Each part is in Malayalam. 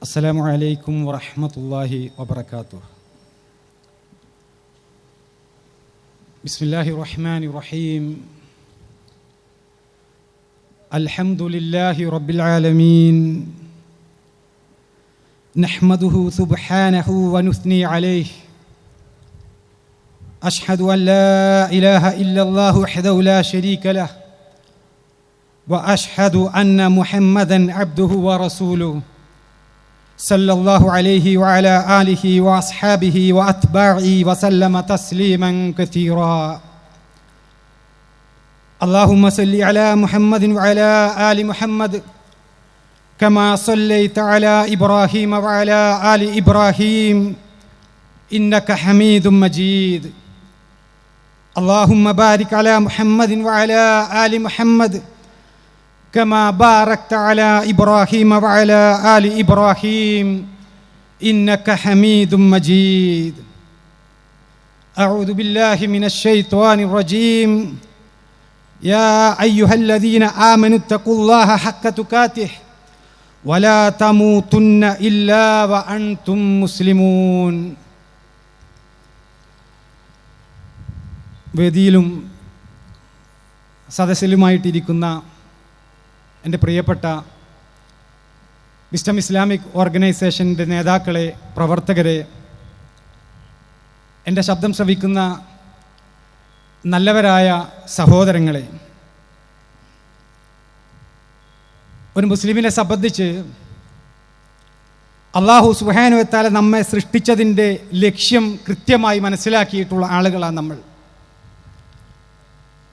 അസ്സലാമു അലൈക്കും വറഹ്മത്തുള്ളാഹി വബറകാതുഹു. ബിസ്മില്ലാഹിർ റഹ്മാനിർ റഹീം. അൽഹംദുലില്ലാഹി റബ്ബിൽ ആലമീൻ. നഹ്മദുഹു സുബ്ഹാനഹു വനുസ്നി അലൈഹി. അഷ്ഹദു അൻ ലാ ഇലാഹ ഇല്ലല്ലാഹു വഹ്ദഹു ലാ ശരീക ലഹു വഅഷ്ഹദു അന്ന മുഹമ്മദൻ അബ്ദുഹു വറസൂലുഹു സല്ലല്ലാഹു അലൈഹി വഅലാ ആലിഹി വഅസ്ഹാബിഹി വഅത്ബാഇഹി വസല്ലമ തസ്ലീമൻ കസീറാ. അല്ലാഹുമ്മ സല്ലി അലാ മുഹമ്മദിൻ വഅലാ ആലി മുഹമ്മദ് കമാ സല്ലൈത അലാ ഇബ്രാഹീമ വഅലാ ആലി ഇബ്രാഹീം ഇന്നക ഹമീദും മജീദ്. അല്ലാഹുമ്മ ബാരിക് അലാ മുഹമ്മദിൻ വഅലാ ആലി മുഹമ്മദ് كما باركت على إبراهيم وعلى آل إبراهيم إنك حميد مجيد. أعوذ بالله من الشيطان الرجيم. يا أيها الذين آمنوا اتقوا الله حق تقاته ولا تموتن إلا وأنتم مسلمون. വേദിയിലും സദസ്സിലുമായിട്ടിരിക്കുന്ന എൻ്റെ പ്രിയപ്പെട്ട വിസ്ഡം ഇസ്ലാമിക് ഓർഗനൈസേഷൻ്റെ നേതാക്കളെ, പ്രവർത്തകരെ, എൻ്റെ ശബ്ദം ശ്രവിക്കുന്ന നല്ലവരായ സഹോദരങ്ങളെ, ഒരു മുസ്ലിമിനെ സംബന്ധിച്ച് അല്ലാഹു സുബ്ഹാനഹു വ തആല നമ്മെ സൃഷ്ടിച്ചതിൻ്റെ ലക്ഷ്യം കൃത്യമായി മനസ്സിലാക്കിയിട്ടുള്ള ആളുകളാണ് നമ്മൾ.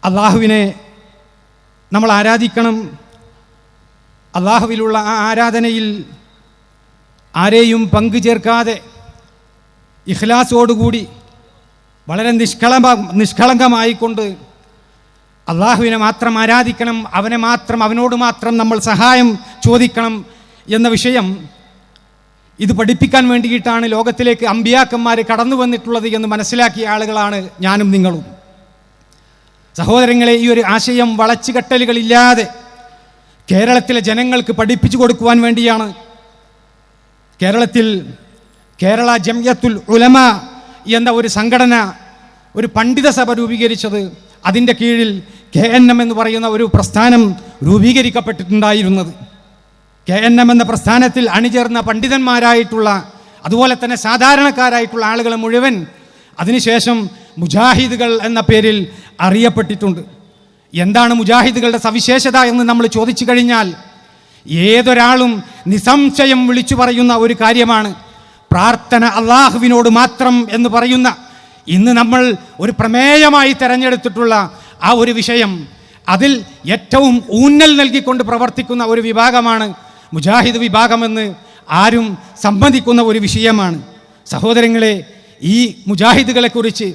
അല്ലാഹുവിനെ നമ്മൾ ആരാധിക്കണം. അല്ലാഹുവിലുള്ള ആ ആരാധനയിൽ ആരെയും പങ്കു ചേർക്കാതെ ഇഖ്ലാസോടുകൂടി വളരെ നിഷ്കളങ്കമായിക്കൊണ്ട് അല്ലാഹുവിനെ മാത്രം ആരാധിക്കണം, അവനോട് മാത്രം നമ്മൾ സഹായം ചോദിക്കണം എന്ന വിഷയം ഇത് പഠിപ്പിക്കാൻ വേണ്ടിയിട്ടാണ് ലോകത്തിലേക്ക് അമ്പിയാക്കന്മാർ കടന്നു വന്നിട്ടുള്ളത് എന്ന് മനസ്സിലാക്കിയ ആളുകളാണ് ഞാനും നിങ്ങളും. സഹോദരങ്ങളെ, ഈ ഒരു ആശയം വളച്ചുകെട്ടലുകളില്ലാതെ കേരളത്തിലെ ജനങ്ങൾക്ക് പഠിപ്പിച്ചു കൊടുക്കുവാൻ വേണ്ടിയാണ് കേരള ജംഇയ്യത്തുൽ ഉലമ എന്ന ഒരു സംഘടന, ഒരു പണ്ഡിത സഭ രൂപീകരിച്ചത്. അതിൻ്റെ കീഴിൽ KNM എന്ന് പറയുന്ന ഒരു പ്രസ്ഥാനം രൂപീകരിക്കപ്പെട്ടിട്ടുണ്ടായിരുന്നത്. KNM എന്ന പ്രസ്ഥാനത്തിൽ അണിചേർന്ന പണ്ഡിതന്മാരായിട്ടുള്ള, അതുപോലെ തന്നെ സാധാരണക്കാരായിട്ടുള്ള ആളുകൾ മുഴുവൻ അതിനുശേഷം മുജാഹിദുകൾ എന്ന പേരിൽ അറിയപ്പെട്ടിട്ടുണ്ട്. എന്താണ് മുജാഹിദുകളുടെ സവിശേഷത എന്ന് നമ്മൾ ചോദിച്ചു കഴിഞ്ഞാൽ ഏതൊരാളും നിസ്സംശയം വിളിച്ചു പറയുന്ന ഒരു കാര്യമാണ് പ്രാർത്ഥന അള്ളാഹുവിനോട് മാത്രം എന്ന് പറയുന്ന, ഇന്ന് നമ്മൾ ഒരു പ്രമേയമായി തിരഞ്ഞെടുത്തിട്ടുള്ള ആ ഒരു വിഷയം, അതിൽ ഏറ്റവും ഊന്നൽ നൽകിക്കൊണ്ട് പ്രവർത്തിക്കുന്ന ഒരു വിഭാഗമാണ് മുജാഹിദ് വിഭാഗമെന്ന് ആരും സമ്മതിക്കുന്ന ഒരു വിഷയമാണ്. സഹോദരങ്ങളെ, ഈ മുജാഹിദുകളെക്കുറിച്ച്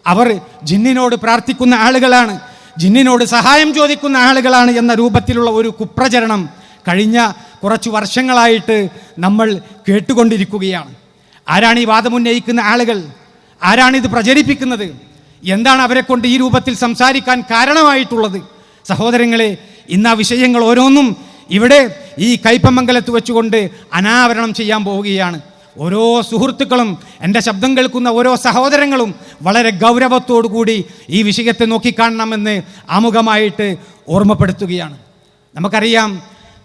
അവർ ജിന്നിനോട് പ്രാർത്ഥിക്കുന്ന ആളുകളാണ്, ജിന്നിനോട് സഹായം ചോദിക്കുന്ന ആളുകളാണ് എന്ന രൂപത്തിലുള്ള ഒരു കുപ്രചരണം കഴിഞ്ഞ കുറച്ചു വർഷങ്ങളായിട്ട് നമ്മൾ കേട്ടുകൊണ്ടിരിക്കുകയാണ്. ആരാണ് ഈ വാദമുന്നയിക്കുന്ന ആളുകൾ? ആരാണിത് പ്രചരിപ്പിക്കുന്നത്? എന്താണ് അവരെ കൊണ്ട് ഈ രൂപത്തിൽ സംസാരിക്കാൻ കാരണമായിട്ടുള്ളത്? സഹോദരങ്ങളെ, ഇന്ന് ആ വിഷയങ്ങൾ ഓരോന്നും ഇവിടെ ഈ കയ്പമംഗലത്ത് വെച്ചുകൊണ്ട് അനാവരണം ചെയ്യാൻ പോവുകയാണ്. ഓരോ സുഹൃത്തുക്കളും, എൻ്റെ ശബ്ദം കേൾക്കുന്ന ഓരോ സഹോദരങ്ങളും വളരെ ഗൗരവത്തോടു കൂടി ഈ വിഷയത്തെ നോക്കിക്കാണണമെന്ന് ആമുഖമായിട്ട് ഓർമ്മപ്പെടുത്തുകയാണ്. നമുക്കറിയാം,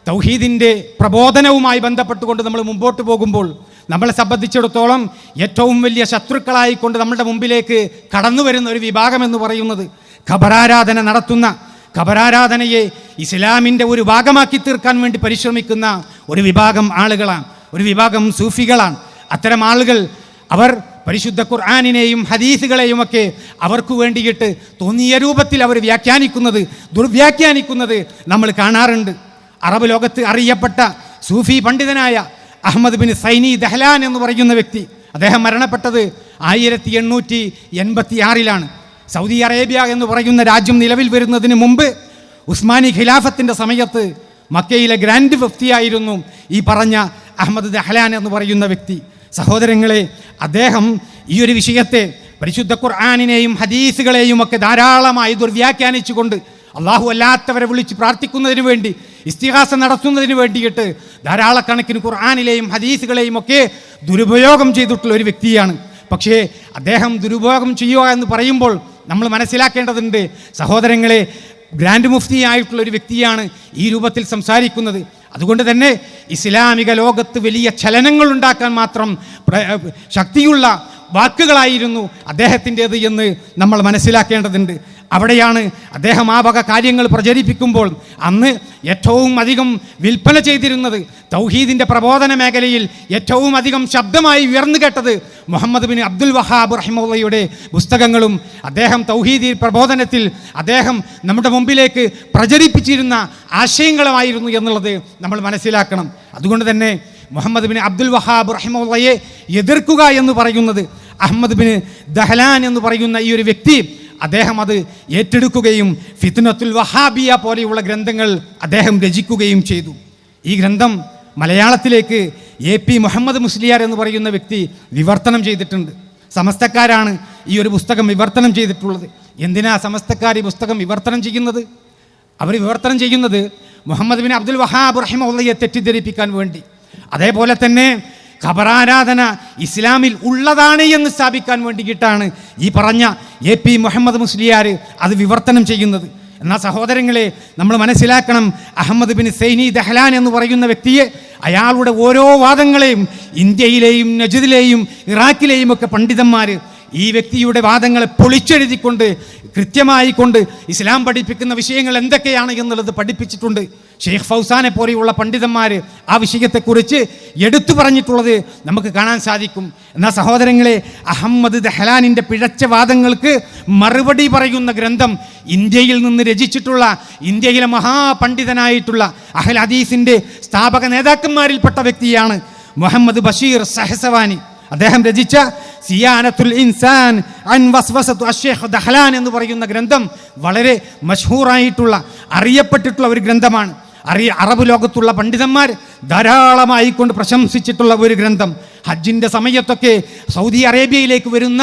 തൗഹീദിൻ്റെ പ്രബോധനവുമായി ബന്ധപ്പെട്ടുകൊണ്ട് നമ്മൾ മുമ്പോട്ട് പോകുമ്പോൾ നമ്മളെ സംബന്ധിച്ചിടത്തോളം ഏറ്റവും വലിയ ശത്രുക്കളായിക്കൊണ്ട് നമ്മുടെ മുമ്പിലേക്ക് കടന്നു വരുന്ന ഒരു വിഭാഗം എന്ന് പറയുന്നത് ഖബറാരാധന നടത്തുന്ന, ഖബറാരാധനയെ ഇസ്ലാമിൻ്റെ ഒരു ഭാഗമാക്കി തീർക്കാൻ വേണ്ടി പരിശ്രമിക്കുന്ന ഒരു വിഭാഗം ആളുകളാണ്, ഒരു വിഭാഗം സൂഫികളാണ്. അത്തരം ആളുകൾ അവർ പരിശുദ്ധ ഖുർആനിനെയും ഹദീസുകളെയും ഒക്കെ അവർക്ക് വേണ്ടിയിട്ട് തോന്നിയ രൂപത്തിൽ അവർ ദുർവ്യാഖ്യാനിക്കുന്നത് നമ്മൾ കാണാറുണ്ട്. അറബ് ലോകത്ത് അറിയപ്പെട്ട സൂഫി പണ്ഡിതനായ അഹമ്മദ് ബിൻ സൈനി ദഹ്ലാൻ എന്ന് പറയുന്ന വ്യക്തി, അദ്ദേഹം മരണപ്പെട്ടത് 1886 സൗദി അറേബ്യ എന്ന് പറയുന്ന രാജ്യം നിലവിൽ വരുന്നതിന് മുമ്പ് ഉസ്മാനി ഖിലാഫത്തിൻ്റെ സമയത്ത് മക്കയിലെ ഗ്രാൻഡ് മുഫ്തിയായിരുന്നു ഈ പറഞ്ഞ അഹമ്മദ് ദഹ്ലാൻ എന്ന് പറയുന്ന വ്യക്തി. സഹോദരങ്ങളെ, അദ്ദേഹം ഈ ഒരു വിഷയത്തെ, പരിശുദ്ധ ഖുർആനിനെയും ഹദീസുകളെയും ഒക്കെ ധാരാളമായി ദുർവ്യാഖ്യാനിച്ചുകൊണ്ട് അള്ളാഹു അല്ലാത്തവരെ വിളിച്ച് പ്രാർത്ഥിക്കുന്നതിന് വേണ്ടി ഇസ്തിഹാസ നടത്തുന്നതിന് വേണ്ടിയിട്ട് ധാരാളക്കണക്കിന് ഖുർആനിലെയും ഹദീസുകളെയും ഒക്കെ ദുരുപയോഗം ചെയ്തിട്ടുള്ള ഒരു വ്യക്തിയാണ്. പക്ഷേ അദ്ദേഹം ദുരുപയോഗം ചെയ്യുക എന്ന് പറയുമ്പോൾ നമ്മൾ മനസ്സിലാക്കേണ്ടതുണ്ട് സഹോദരങ്ങളെ, ഗ്രാൻഡ് മുഫ്തി ആയിട്ടുള്ള ഒരു വ്യക്തിയാണ് ഈ രൂപത്തിൽ സംസാരിക്കുന്നത്. അതുകൊണ്ട് തന്നെ ഇസ്ലാമിക ലോകത്ത് വലിയ ചലനങ്ങൾ ഉണ്ടാക്കാൻ മാത്രം ശക്തിയുള്ള വാക്കുകളായിരുന്നു അദ്ദേഹത്തിൻ്റേത് എന്ന് നമ്മൾ മനസ്സിലാക്കേണ്ടതുണ്ട്. അവിടെയാണ് അദ്ദേഹം ആ വക കാര്യങ്ങൾ പ്രചരിപ്പിക്കുമ്പോൾ അന്ന് ഏറ്റവും അധികം വിൽപ്പന ചെയ്തിരുന്നത് തൗഹീദിൻ്റെ പ്രബോധന മേഖലയിൽ ഏറ്റവും അധികം ശബ്ദമായി ഉയർന്നു കേട്ടത് മുഹമ്മദ് ബിൻ അബ്ദുൽ വഹാബ് റഹിമഹുള്ളയുടെ പുസ്തകങ്ങളും അദ്ദേഹം തൗഹീദി പ്രബോധനത്തിൽ അദ്ദേഹം നമ്മുടെ മുമ്പിലേക്ക് പ്രചരിപ്പിച്ചിരുന്ന ആശയങ്ങളുമായിരുന്നു എന്നുള്ളത് നമ്മൾ മനസ്സിലാക്കണം. അതുകൊണ്ട് തന്നെ മുഹമ്മദ് ബിൻ അബ്ദുൽ വഹാബ് റഹിമഹുള്ളയെ എതിർക്കുക എന്ന് പറയുന്നത് അഹമ്മദ് ബിൻ ദഹ്ലാൻ എന്ന് പറയുന്ന ഈ ഒരു വ്യക്തി അദ്ദേഹം അത് ഏറ്റെടുക്കുകയും ഫിത്നത്തുൽ വഹാബിയ പോലെയുള്ള ഗ്രന്ഥങ്ങൾ അദ്ദേഹം രചിക്കുകയും ചെയ്തു. ഈ ഗ്രന്ഥം മലയാളത്തിലേക്ക് AP മുഹമ്മദ് മുസ്ലിയാർ എന്ന് പറയുന്ന വ്യക്തി വിവർത്തനം ചെയ്തിട്ടുണ്ട്. സമസ്തക്കാരാണ് ഈ ഒരു പുസ്തകം വിവർത്തനം ചെയ്തിട്ടുള്ളത്. എന്തിനാ സമസ്തക്കാർ ഈ പുസ്തകം വിവർത്തനം ചെയ്യുന്നത്? അവർ വിവർത്തനം ചെയ്യുന്നത് മുഹമ്മദ് ബിൻ അബ്ദുൽ വഹാബ് റഹിമഹുള്ളയെ തെറ്റിദ്ധരിപ്പിക്കാൻ വേണ്ടി, അതേപോലെ തന്നെ ഖബറാരാധന ഇസ്ലാമിൽ ഉള്ളതാണ് എന്ന് സ്ഥാപിക്കാൻ വേണ്ടിയിട്ടാണ് ഈ പറഞ്ഞ AP മുഹമ്മദ് മുസ്ലിയാർ അത് വിവർത്തനം ചെയ്യുന്നത്. എന്നാൽ സഹോദരങ്ങളെ, നമ്മൾ മനസ്സിലാക്കണം, അഹമ്മദ് ബിൻ സൈനി ദഹ്ലാൻ എന്ന് പറയുന്ന വ്യക്തിയെ അയാളുടെ ഓരോ വാദങ്ങളെയും ഇന്ത്യയിലെയും നജ്ദിലെയും ഇറാഖിലെയും ഒക്കെ പണ്ഡിതന്മാർ ഈ വ്യക്തിയുടെ വാദങ്ങളെ പൊളിച്ചെഴുതിക്കൊണ്ട് കൃത്യമായി കൊണ്ട് ഇസ്ലാം പഠിപ്പിക്കുന്ന വിഷയങ്ങൾ എന്തൊക്കെയാണ് എന്നുള്ളത് പഠിപ്പിച്ചിട്ടുണ്ട്. ഷെയ്ഖ് ഫൗസാനെ പോലെയുള്ള പണ്ഡിതന്മാർ ആ വിഷയത്തെക്കുറിച്ച് എടുത്തു പറഞ്ഞിട്ടുള്ളത് നമുക്ക് കാണാൻ സാധിക്കും. എന്നാൽ സഹോദരങ്ങളെ, അഹമ്മദ് ദഹ്ലാനിൻ്റെ പിഴച്ച വാദങ്ങൾക്ക് മറുപടി പറയുന്ന ഗ്രന്ഥം ഇന്ത്യയിൽ നിന്ന് രചിച്ചിട്ടുള്ള ഇന്ത്യയിലെ മഹാപണ്ഡിതനായിട്ടുള്ള അഹ്ൽ ഹദീസിൻ്റെ സ്ഥാപക നേതാക്കന്മാരിൽപ്പെട്ട വ്യക്തിയാണ് മുഹമ്മദ് ബഷീർ സഹസവാനി. അദ്ദേഹം രചിച്ച സിയാനത്തുൽ ഇൻസാൻ അൻ വസ്വസത്തു അശ്ശൈഖ് ദഹ്ലാൻ എന്ന് പറയുന്ന ഗ്രന്ഥം വളരെ മഷ്ഹൂറായിട്ടുള്ള അറിയപ്പെട്ടിട്ടുള്ള ഒരു ഗ്രന്ഥമാണ്. അറബ് ലോകത്തുള്ള പണ്ഡിതന്മാർ ധാരാളമായി കൊണ്ട് പ്രശംസിച്ചിട്ടുള്ള ഒരു ഗ്രന്ഥം. ഹജ്ജിൻ്റെ സമയത്തൊക്കെ സൗദി അറേബ്യയിലേക്ക് വരുന്ന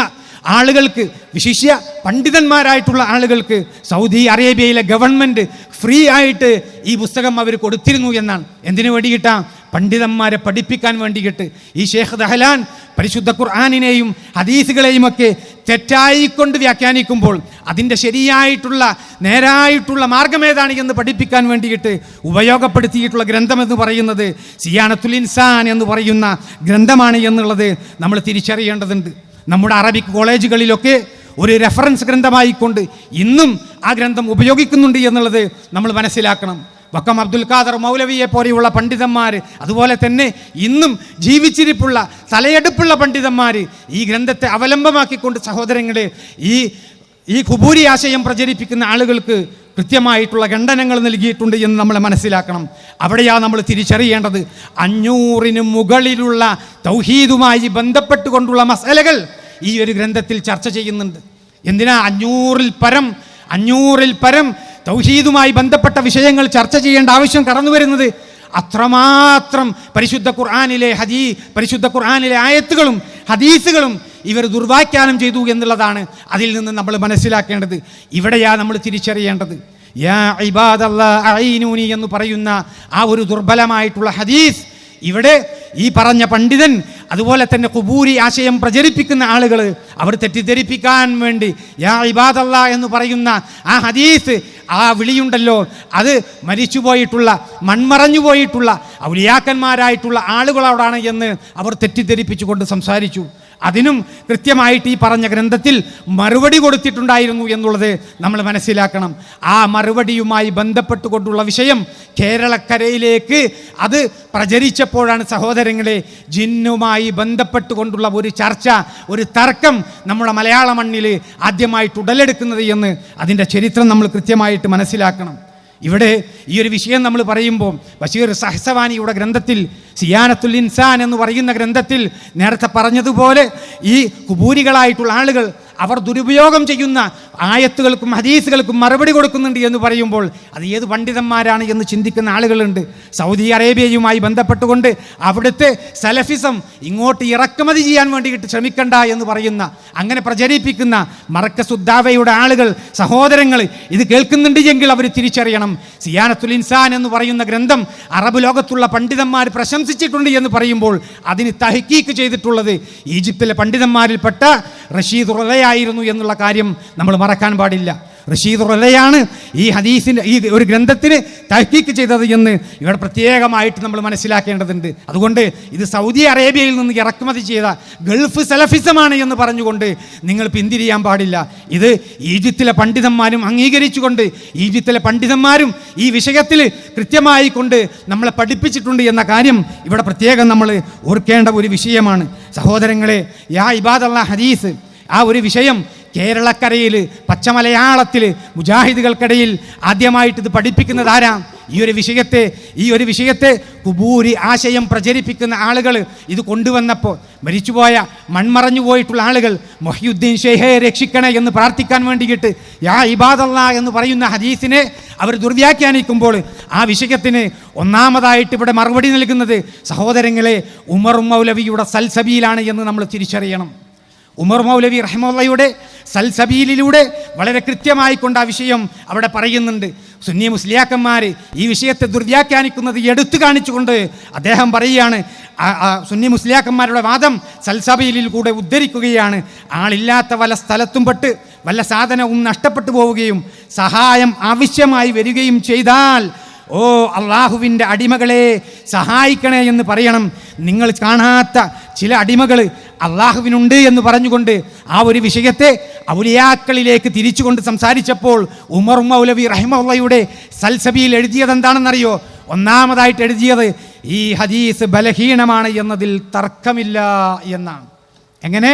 ആളുകൾക്ക്, വിശിഷ്യ പണ്ഡിതന്മാരായിട്ടുള്ള ആളുകൾക്ക് സൗദി അറേബ്യയിലെ ഗവൺമെൻറ് ഫ്രീ ആയിട്ട് ഈ പുസ്തകം അവർ കൊടുത്തിരുന്നു എന്നാണ്. എന്തിനു വേണ്ടിയിട്ടാണ്? പണ്ഡിതന്മാരെ പഠിപ്പിക്കാൻ വേണ്ടിയിട്ട്. ഈ ഷെയ്ഖ് ദഹ്ലാൻ പരിശുദ്ധ ഖുർആനിനെയും ഹദീസുകളെയും ഒക്കെ തെറ്റായിക്കൊണ്ട് വ്യാഖ്യാനിക്കുമ്പോൾ അതിൻ്റെ ശരിയായിട്ടുള്ള നേരായിട്ടുള്ള മാർഗമേതാണ് എന്ന് പഠിപ്പിക്കാൻ വേണ്ടിയിട്ട് ഉപയോഗപ്പെടുത്തിയിട്ടുള്ള ഗ്രന്ഥമെന്ന് പറയുന്നത് സിയാനത്തുൽ ഇൻസാൻ എന്ന് പറയുന്ന ഗ്രന്ഥമാണ് എന്നുള്ളത് നമ്മൾ തിരിച്ചറിയേണ്ടതുണ്ട്. നമ്മുടെ അറബിക് കോളേജുകളിലൊക്കെ ഒരു റെഫറൻസ് ഗ്രന്ഥമായിക്കൊണ്ട് ഇന്നും ആ ഗ്രന്ഥം ഉപയോഗിക്കുന്നുണ്ട് എന്നുള്ളത് നമ്മൾ മനസ്സിലാക്കണം. വക്കം അബ്ദുൽ ഖാദർ മൗലവിയെ പോലെയുള്ള പണ്ഡിതന്മാർ, അതുപോലെ തന്നെ ഇന്നും ജീവിച്ചിരിപ്പുള്ള തലയെടുപ്പുള്ള പണ്ഡിതന്മാർ ഈ ഗ്രന്ഥത്തെ അവലംബമാക്കിക്കൊണ്ട് സഹോദരങ്ങളെ ഈ ഖുബൂരി ആശയം പ്രചരിപ്പിക്കുന്ന ആളുകൾക്ക് കൃത്യമായിട്ടുള്ള ഖണ്ഡനങ്ങൾ നൽകിയിട്ടുണ്ട് എന്ന് നമ്മൾ മനസ്സിലാക്കണം. അവിടെയാണ് നമ്മൾ തിരിച്ചറിയേണ്ടത്. 500 മുകളിലുള്ള തൗഹീദുമായി ബന്ധപ്പെട്ടുകൊണ്ടുള്ള മസലകൾ ഈ ഒരു ഗ്രന്ഥത്തിൽ ചർച്ച ചെയ്യുന്നുണ്ട്. എന്തിനാ 500-ൽ പരം തൗഹീദുമായി ബന്ധപ്പെട്ട വിഷയങ്ങൾ ചർച്ച ചെയ്യേണ്ട ആവശ്യം കടന്നു വരുന്നത്? അത്രമാത്രം പരിശുദ്ധ ഖുർആനിലെ ആയത്തുകളും ഹദീസുകളും ഇവർ ദുർവ്യാഖ്യാനം ചെയ്തു എന്നുള്ളതാണ് അതിൽ നിന്ന് നമ്മൾ മനസ്സിലാക്കേണ്ടത്. ഇവിടെയാണ് നമ്മൾ തിരിച്ചറിയേണ്ടത്. യാ ഇബാദല്ലാഹ് അഈനൂനി എന്ന് പറയുന്ന ആ ഒരു ദുർബലമായിട്ടുള്ള ഹദീസ് ഇവിടെ ഈ പറഞ്ഞ പണ്ഡിതൻ, അതുപോലെ തന്നെ ഖുബൂരി ആശയം പ്രചരിപ്പിക്കുന്ന ആളുകൾ അവർ തെറ്റിദ്ധരിപ്പിക്കാൻ വേണ്ടി യാ ഇബാദല്ലാഹ് എന്ന് പറയുന്ന ആ ഹദീസ്, ആ വിളിയുണ്ടല്ലോ, അത് മരിച്ചുപോയിട്ടുള്ള മൺമറഞ്ഞു പോയിട്ടുള്ള ഔലിയാക്കന്മാരായിട്ടുള്ള ആളുകളോടാണ് എന്ന് അവർ തെറ്റിദ്ധരിപ്പിച്ചുകൊണ്ട് സംസാരിച്ചു. അതിനും കൃത്യമായിട്ട് ഈ പറഞ്ഞ ഗ്രന്ഥത്തിൽ മറുപടി കൊടുത്തിട്ടുണ്ടായിരുന്നു എന്നുള്ളത് നമ്മൾ മനസ്സിലാക്കണം. ആ മറുപടിയുമായി ബന്ധപ്പെട്ടുകൊണ്ടുള്ള വിഷയം കേരളക്കരയിലേക്ക് അത് പ്രചരിച്ചപ്പോഴാണ് സഹോദരങ്ങളെ ജിന്നുമായി ബന്ധപ്പെട്ടുകൊണ്ടുള്ള ഒരു ചർച്ച, ഒരു തർക്കം നമ്മുടെ മലയാള മണ്ണിൽ ആദ്യമായിട്ട് ഉടലെടുക്കുന്നത് എന്ന് അതിൻ്റെ ചരിത്രം നമ്മൾ കൃത്യമായിട്ട് മനസ്സിലാക്കണം. ഇവിടെ ഈ ഒരു വിഷയം നമ്മൾ പറയുമ്പോൾ ബഷീർ സഹസവാനിയുടെ ഗ്രന്ഥത്തിൽ സിയാനത്തുൽ ഇൻസാൻ എന്ന് പറയുന്ന ഗ്രന്ഥത്തിൽ നേരത്തെ പറഞ്ഞതുപോലെ ഈ ഖുബൂരികളായിട്ടുള്ള ആളുകൾ അവർ ദുരുപയോഗം ചെയ്യുന്ന ആയത്തുകൾക്കും ഹദീസുകൾക്കും മറുപടി കൊടുക്കുന്നുണ്ട് എന്ന് പറയുമ്പോൾ അത് ഏത് പണ്ഡിതന്മാരാണ് എന്ന് ചിന്തിക്കുന്ന ആളുകളുണ്ട്. സൗദി അറേബ്യയുമായി ബന്ധപ്പെട്ടുകൊണ്ട് അവിടുത്തെ സലഫിസം ഇങ്ങോട്ട് ഇറക്കുമതി ചെയ്യാൻ വേണ്ടിയിട്ട് ശ്രമിക്കണ്ട എന്ന് പറയുന്ന, അങ്ങനെ പ്രചരിപ്പിക്കുന്ന മർക്കസുദ്ദാവയുടെ ആളുകൾ, സഹോദരങ്ങൾ ഇത് കേൾക്കുന്നുണ്ട് എങ്കിൽ അവർ തിരിച്ചറിയണം. സിയാനത്തുൽ ഇൻസാൻ എന്ന് പറയുന്ന ഗ്രന്ഥം അറബ് ലോകത്തുള്ള പണ്ഡിതന്മാർ പ്രശംസിച്ചിട്ടുണ്ട് എന്ന് പറയുമ്പോൾ അതിന് തഹ്കീക്ക് ചെയ്തിട്ടുള്ളത് ഈജിപ്തിലെ പണ്ഡിതന്മാരിൽപ്പെട്ട റഷീദ് റുളയായിരുന്നു എന്നുള്ള കാര്യം നമ്മൾ മറക്കാൻ പാടില്ല. റഷീദ് റുളയാണ് ഈ ഹദീസിൻ്റെ ഈ ഒരു ഗ്രന്ഥത്തിന് തഹ്കീക്ക് ചെയ്തത് എന്ന് ഇവിടെ പ്രത്യേകമായിട്ട് നമ്മൾ മനസ്സിലാക്കേണ്ടതുണ്ട്. അതുകൊണ്ട് ഇത് സൗദി അറേബ്യയിൽ നിന്ന് ഇറക്കുമതി ചെയ്ത ഗൾഫ് സലഫിസമാണ് എന്ന് പറഞ്ഞുകൊണ്ട് നിങ്ങൾ പിന്തിരിയാൻ പാടില്ല. ഇത് ഈജിപ്തിലെ പണ്ഡിതന്മാരും അംഗീകരിച്ചുകൊണ്ട് ഈജിപ്തിലെ പണ്ഡിതന്മാരും ഈ വിഷയത്തിൽ കൃത്യമായി കൊണ്ട് നമ്മളെ പഠിപ്പിച്ചിട്ടുണ്ട് എന്ന കാര്യം ഇവിടെ പ്രത്യേകം നമ്മൾ ഓർക്കേണ്ട ഒരു വിഷയമാണ്. സഹോദരങ്ങളെ, യാ ഇബാദല്ലാഹ് ഹദീസ് ആ ഒരു വിഷയം കേരളക്കരയിൽ പച്ചമലയാളത്തിൽ മുജാഹിദുകൾക്കിടയിൽ ആദ്യമായിട്ട് ഇത് പഠിപ്പിക്കുന്നത് ആരാ? ഈ ഒരു വിഷയത്തെ കുബൂരി ആശയം പ്രചരിപ്പിക്കുന്ന ആളുകൾ ഇത് കൊണ്ടുവന്നപ്പോൾ മരിച്ചുപോയ മൺമറഞ്ഞു പോയിട്ടുള്ള ആളുകൾ മൊഹിയുദ്ദീൻ ഷെയ്ഖയെ രക്ഷിക്കണേ എന്ന് പ്രാർത്ഥിക്കാൻ വേണ്ടിയിട്ട് യാ ഇബാദല്ലാ എന്ന് പറയുന്ന ഹദീസിനെ അവർ ദുർവ്യാഖ്യാനിക്കുമ്പോൾ ആ വിഷയത്തിന് ഒന്നാമതായിട്ട് ഇവിടെ മറുപടി നൽകുന്നത് സഹോദരങ്ങളെ ഉമർ മൗലവിയുടെ സൽസബീലാണ് എന്ന് നമ്മൾ തിരിച്ചറിയണം. ഉമർ മൗലവി റഹ്മത്തുള്ളാഹിയുടെ സൽസബീലിലൂടെ വളരെ കൃത്യമായി കൊണ്ട് ആ വിഷയം അവിടെ പറയുന്നുണ്ട്. സുന്നി മുസ്ലിയാക്കന്മാർ ഈ വിഷയത്തെ ദുർവ്യാഖ്യാനിക്കുന്നത് എടുത്തു കാണിച്ചുകൊണ്ട് അദ്ദേഹം പറയുകയാണ്, സുന്നി മുസ്ലിയാക്കന്മാരുടെ വാദം സൽസബീലിൽ കൂടെ ഉദ്ധരിക്കുകയാണ്. ആളില്ലാത്ത വല്ല സ്ഥലത്തും പെട്ട് വല്ല സാധനവും നഷ്ടപ്പെട്ടു പോവുകയും സഹായം ആവശ്യമായി വരികയും ചെയ്താൽ ഓ അള്ളാഹുവിൻ്റെ അടിമകളെ സഹായിക്കണേ എന്ന് പറയണം. നിങ്ങൾ കാണാത്ത ചില അടിമകൾ അള്ളാഹുവിനുണ്ട് എന്ന് പറഞ്ഞുകൊണ്ട് ആ ഒരു വിഷയത്തെ ഔലിയാക്കളിലേക്ക് തിരിച്ചുകൊണ്ട് സംസാരിച്ചപ്പോൾ ഉമർ മൗലവി റഹിമഹുള്ളയുടെ സൽസബീൽ എഴുതിയത് എന്താണെന്നറിയോ? ഒന്നാമതായിട്ട് എഴുതിയത് ഈ ഹദീസ് ബലഹീനമാണ് എന്നതിൽ തർക്കമില്ല എന്നാണ്. എങ്ങനെ?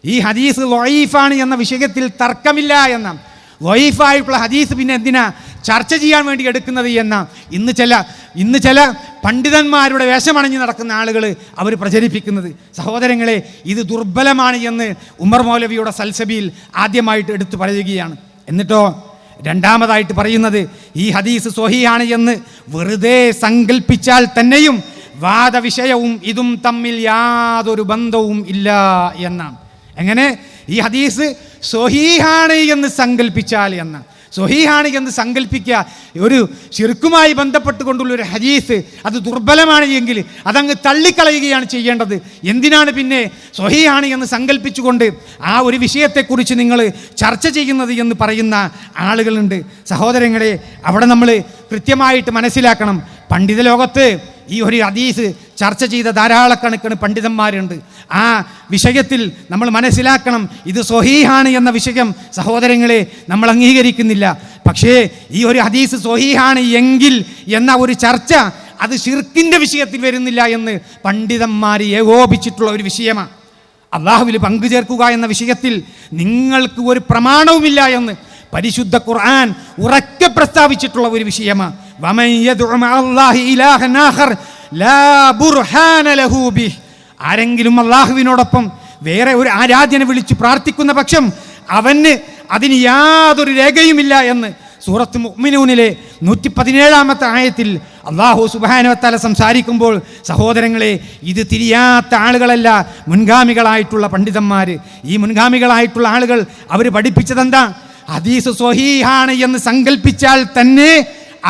ഈ ഹദീസ് ലൊയീഫാണ് എന്ന വിഷയത്തിൽ തർക്കമില്ല എന്നാണ്. ലൊയീഫായിട്ടുള്ള ഹദീസ് പിന്നെ എന്തിനാ ചർച്ച ചെയ്യാൻ വേണ്ടി എടുക്കുന്നത് എന്ന ഇന്ന് ചില പണ്ഡിതന്മാരുടെ വേഷമണിഞ്ഞ് നടക്കുന്ന ആളുകൾ അവർ പ്രചരിപ്പിക്കുന്നത്. സഹോദരങ്ങളെ, ഇത് ദുർബലമാണ് എന്ന് ഉമർ മൗലവിയുടെ സൽസബീൽ ആദ്യമായിട്ട് എടുത്തു പറയുകയാണ്. എന്നിട്ടോ രണ്ടാമതായിട്ട് പറയുന്നത് ഈ ഹദീസ് സ്വഹീഹാണ് എന്ന് വെറുതെ സങ്കല്പിച്ചാൽ തന്നെയും വാദവിഷയവും ഇതും തമ്മിൽ യാതൊരു ബന്ധവും ഇല്ല എന്നാണ്. എങ്ങനെ? ഈ ഹദീസ് സ്വഹീഹാണ് എന്ന് സങ്കല്പിച്ചാൽ എന്ന സ്വഹീഹാണ് എന്ന് സങ്കല്പിക്കുക, ഒരു ശിർക്കുമായി ബന്ധപ്പെട്ടുകൊണ്ടുള്ള ഒരു ഹദീസ് അത് ദുർബലമാണ് എങ്കിൽ അതങ്ങ് തള്ളിക്കളയുകയാണ് ചെയ്യേണ്ടത്. എന്തിനാണ് പിന്നെ സ്വഹീഹാണ് എന്ന് സങ്കല്പിച്ചുകൊണ്ട് ആ ഒരു വിഷയത്തെക്കുറിച്ച് നിങ്ങൾ ചർച്ച ചെയ്യുന്നത് എന്ന് പറയുന്ന ആളുകളുണ്ട്. സഹോദരങ്ങളെ, അവിടെ നമ്മൾ കൃത്യമായിട്ട് മനസ്സിലാക്കണം, പണ്ഡിത ലോകത്ത് ഈ ഒരു ഹദീസ് ചർച്ച ചെയ്ത ധാരാളക്കണക്കിന് പണ്ഡിതന്മാരുണ്ട്. ആ വിഷയത്തിൽ നമ്മൾ മനസ്സിലാക്കണം, ഇത് സ്വഹീഹാണ് എന്ന വിഷയം സഹോദരങ്ങളെ നമ്മൾ അംഗീകരിക്കുന്നില്ല. പക്ഷേ ഈ ഒരു ഹദീസ് സ്വഹീഹാണ് എങ്കിൽ എന്ന ഒരു ചർച്ച അത് ശിർക്കിൻ്റെ വിഷയത്തിൽ വരുന്നില്ല എന്ന് പണ്ഡിതന്മാർ ഏകോപിച്ചിട്ടുള്ള ഒരു വിഷയമാണ്. അള്ളാഹുവിൽ പങ്കുചേർക്കുക എന്ന വിഷയത്തിൽ നിങ്ങൾക്ക് ഒരു പ്രമാണവുമില്ല എന്ന് പരിശുദ്ധ ഖുർആൻ ഉറക്കെ പ്രസ്താവിച്ചിട്ടുള്ള ഒരു വിഷയമാണ്. വമൻ യദ്ഉ മഅല്ലാഹി ഇലാഹൻ ആഖർ ലാ ബുർഹാന ലഹു ബിഹ്. ആരെങ്കിലും അള്ളാഹുവിനോടൊപ്പം വേറെ ഒരു ആരാധ്യനെ വിളിച്ച് പ്രാർത്ഥിക്കുന്ന പക്ഷം അവന് അതിന് യാതൊരു രേഖയുമില്ല എന്ന് സൂറത്ത് മുഅ്മിനൂനിലെ 117-ാമത്തെ ആയത്തിൽ അല്ലാഹു സുബ്ഹാനഹു വ തആല സംസാരിക്കുമ്പോൾ സഹോദരങ്ങളെ, ഇത് തിരിയാത്ത ആളുകളല്ല മുൻഗാമികളായിട്ടുള്ള പണ്ഡിതന്മാർ. ഈ മുൻഗാമികളായിട്ടുള്ള ആളുകൾ അവർ പഠിപ്പിച്ചതെന്താ? ഹദീസ് സ്വഹീഹാണ് എന്ന് സങ്കല്പിച്ചാൽ തന്നെ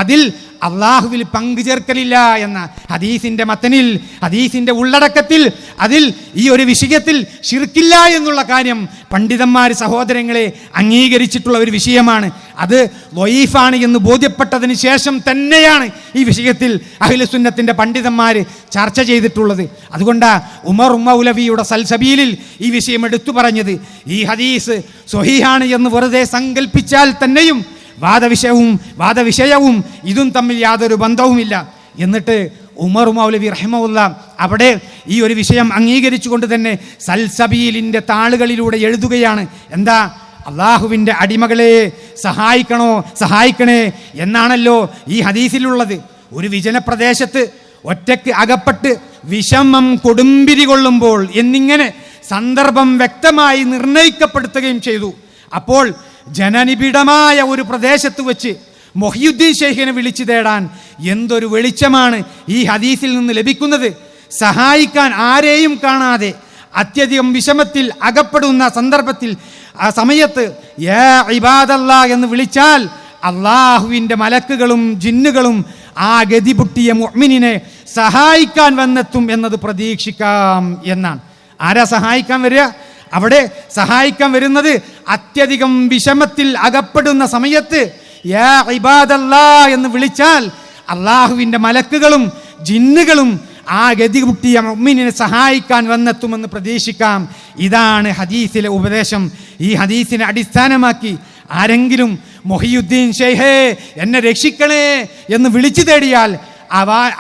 അതിൽ അള്ളാഹുവിൽ പങ്കുചേർക്കലില്ല എന്ന ഹദീസിൻ്റെ മത്തനിൽ, ഹദീസിൻ്റെ ഉള്ളടക്കത്തിൽ അതിൽ ഈ ഒരു വിഷയത്തിൽ ശിർക്കില്ല എന്നുള്ള കാര്യം പണ്ഡിതന്മാർ സഹോദരങ്ങളെ അംഗീകരിച്ചിട്ടുള്ള ഒരു വിഷയമാണ്. അത് ലൊയീഫാണ് എന്ന് ബോധ്യപ്പെട്ടതിന് ശേഷം തന്നെയാണ് ഈ വിഷയത്തിൽ അഹ്ലുസുന്നത്തിൻ്റെ പണ്ഡിതന്മാർ ചർച്ച ചെയ്തിട്ടുള്ളത്. അതുകൊണ്ടാണ് ഉമർ മൗലവിയുടെ സൽസബീലിൽ ഈ വിഷയം എടുത്തു പറഞ്ഞത്. ഈ ഹദീസ് സ്വഹീഹാണ് എന്ന് വെറുതെ സങ്കല്പിച്ചാൽ തന്നെയും വാദവിഷയവും ഇതും തമ്മിൽ യാതൊരു ബന്ധവുമില്ല. എന്നിട്ട് ഉമർ മൗലവി റഹിമഹുല്ലാ അവിടെ ഈ ഒരു വിഷയം അംഗീകരിച്ചുകൊണ്ട് തന്നെ സൽസബീലിൻ്റെ താളുകളിലൂടെ എഴുതുകയാണ്. എന്താ? അള്ളാഹുവിൻ്റെ അടിമകളെ സഹായിക്കണേ എന്നാണല്ലോ ഈ ഹദീസിലുള്ളത്. ഒരു വിജനപ്രദേശത്ത് ഒറ്റയ്ക്ക് അകപ്പെട്ട് വിഷമം കൊടുമ്പിരി കൊള്ളുമ്പോൾ എന്നിങ്ങനെ സന്ദർഭം വ്യക്തമായി നിർണയിക്കപ്പെടുത്തുകയും ചെയ്തു. അപ്പോൾ ജനനിബിഡമായ ഒരു പ്രദേശത്ത് വെച്ച് മൊഹിയുദ്ദീൻ ഷെയ്ഖിനെ വിളിച്ചു തേടാൻ എന്തൊരു വെളിച്ചമാണ് ഈ ഹദീസിൽ നിന്ന് ലഭിക്കുന്നത്. സഹായിക്കാൻ ആരെയും കാണാതെ അത്യധികം വിഷമത്തിൽ അകപ്പെടുന്ന സന്ദർഭത്തിൽ ആ സമയത്ത് യാ ഇബാദല്ലാ എന്ന് വിളിച്ചാൽ അള്ളാഹുവിൻ്റെ മലക്കുകളും ജിന്നുകളും ആ ഗതിപൊട്ടിയ മുഅ്മിനിനെ സഹായിക്കാൻ വന്നെത്തും എന്നത് പ്രതീക്ഷിക്കാം എന്നാണ്. ആരാ സഹായിക്കാൻ വരിക? അവിടെ സഹായിക്കാൻ വരുന്നത് അത്യധികം വിഷമത്തിൽ അകപ്പെടുന്ന സമയത്ത് യാ ഇബാദല്ലാ എന്ന് വിളിച്ചാൽ അള്ളാഹുവിൻ്റെ മലക്കുകളും ജിന്നുകളും ആ ഗതികുട്ടിയ മുഅ്മിനിനെ സഹായിക്കാൻ വന്നെത്തുമെന്ന് പ്രതീക്ഷിക്കാം. ഇതാണ് ഹദീസിലെ ഉപദേശം. ഈ ഹദീസിനെ അടിസ്ഥാനമാക്കി ആരെങ്കിലും മൊഹിയുദ്ദീൻ ഷെയ്ഖേ എന്നെ രക്ഷിക്കണേ എന്ന് വിളിച്ചു തേടിയാൽ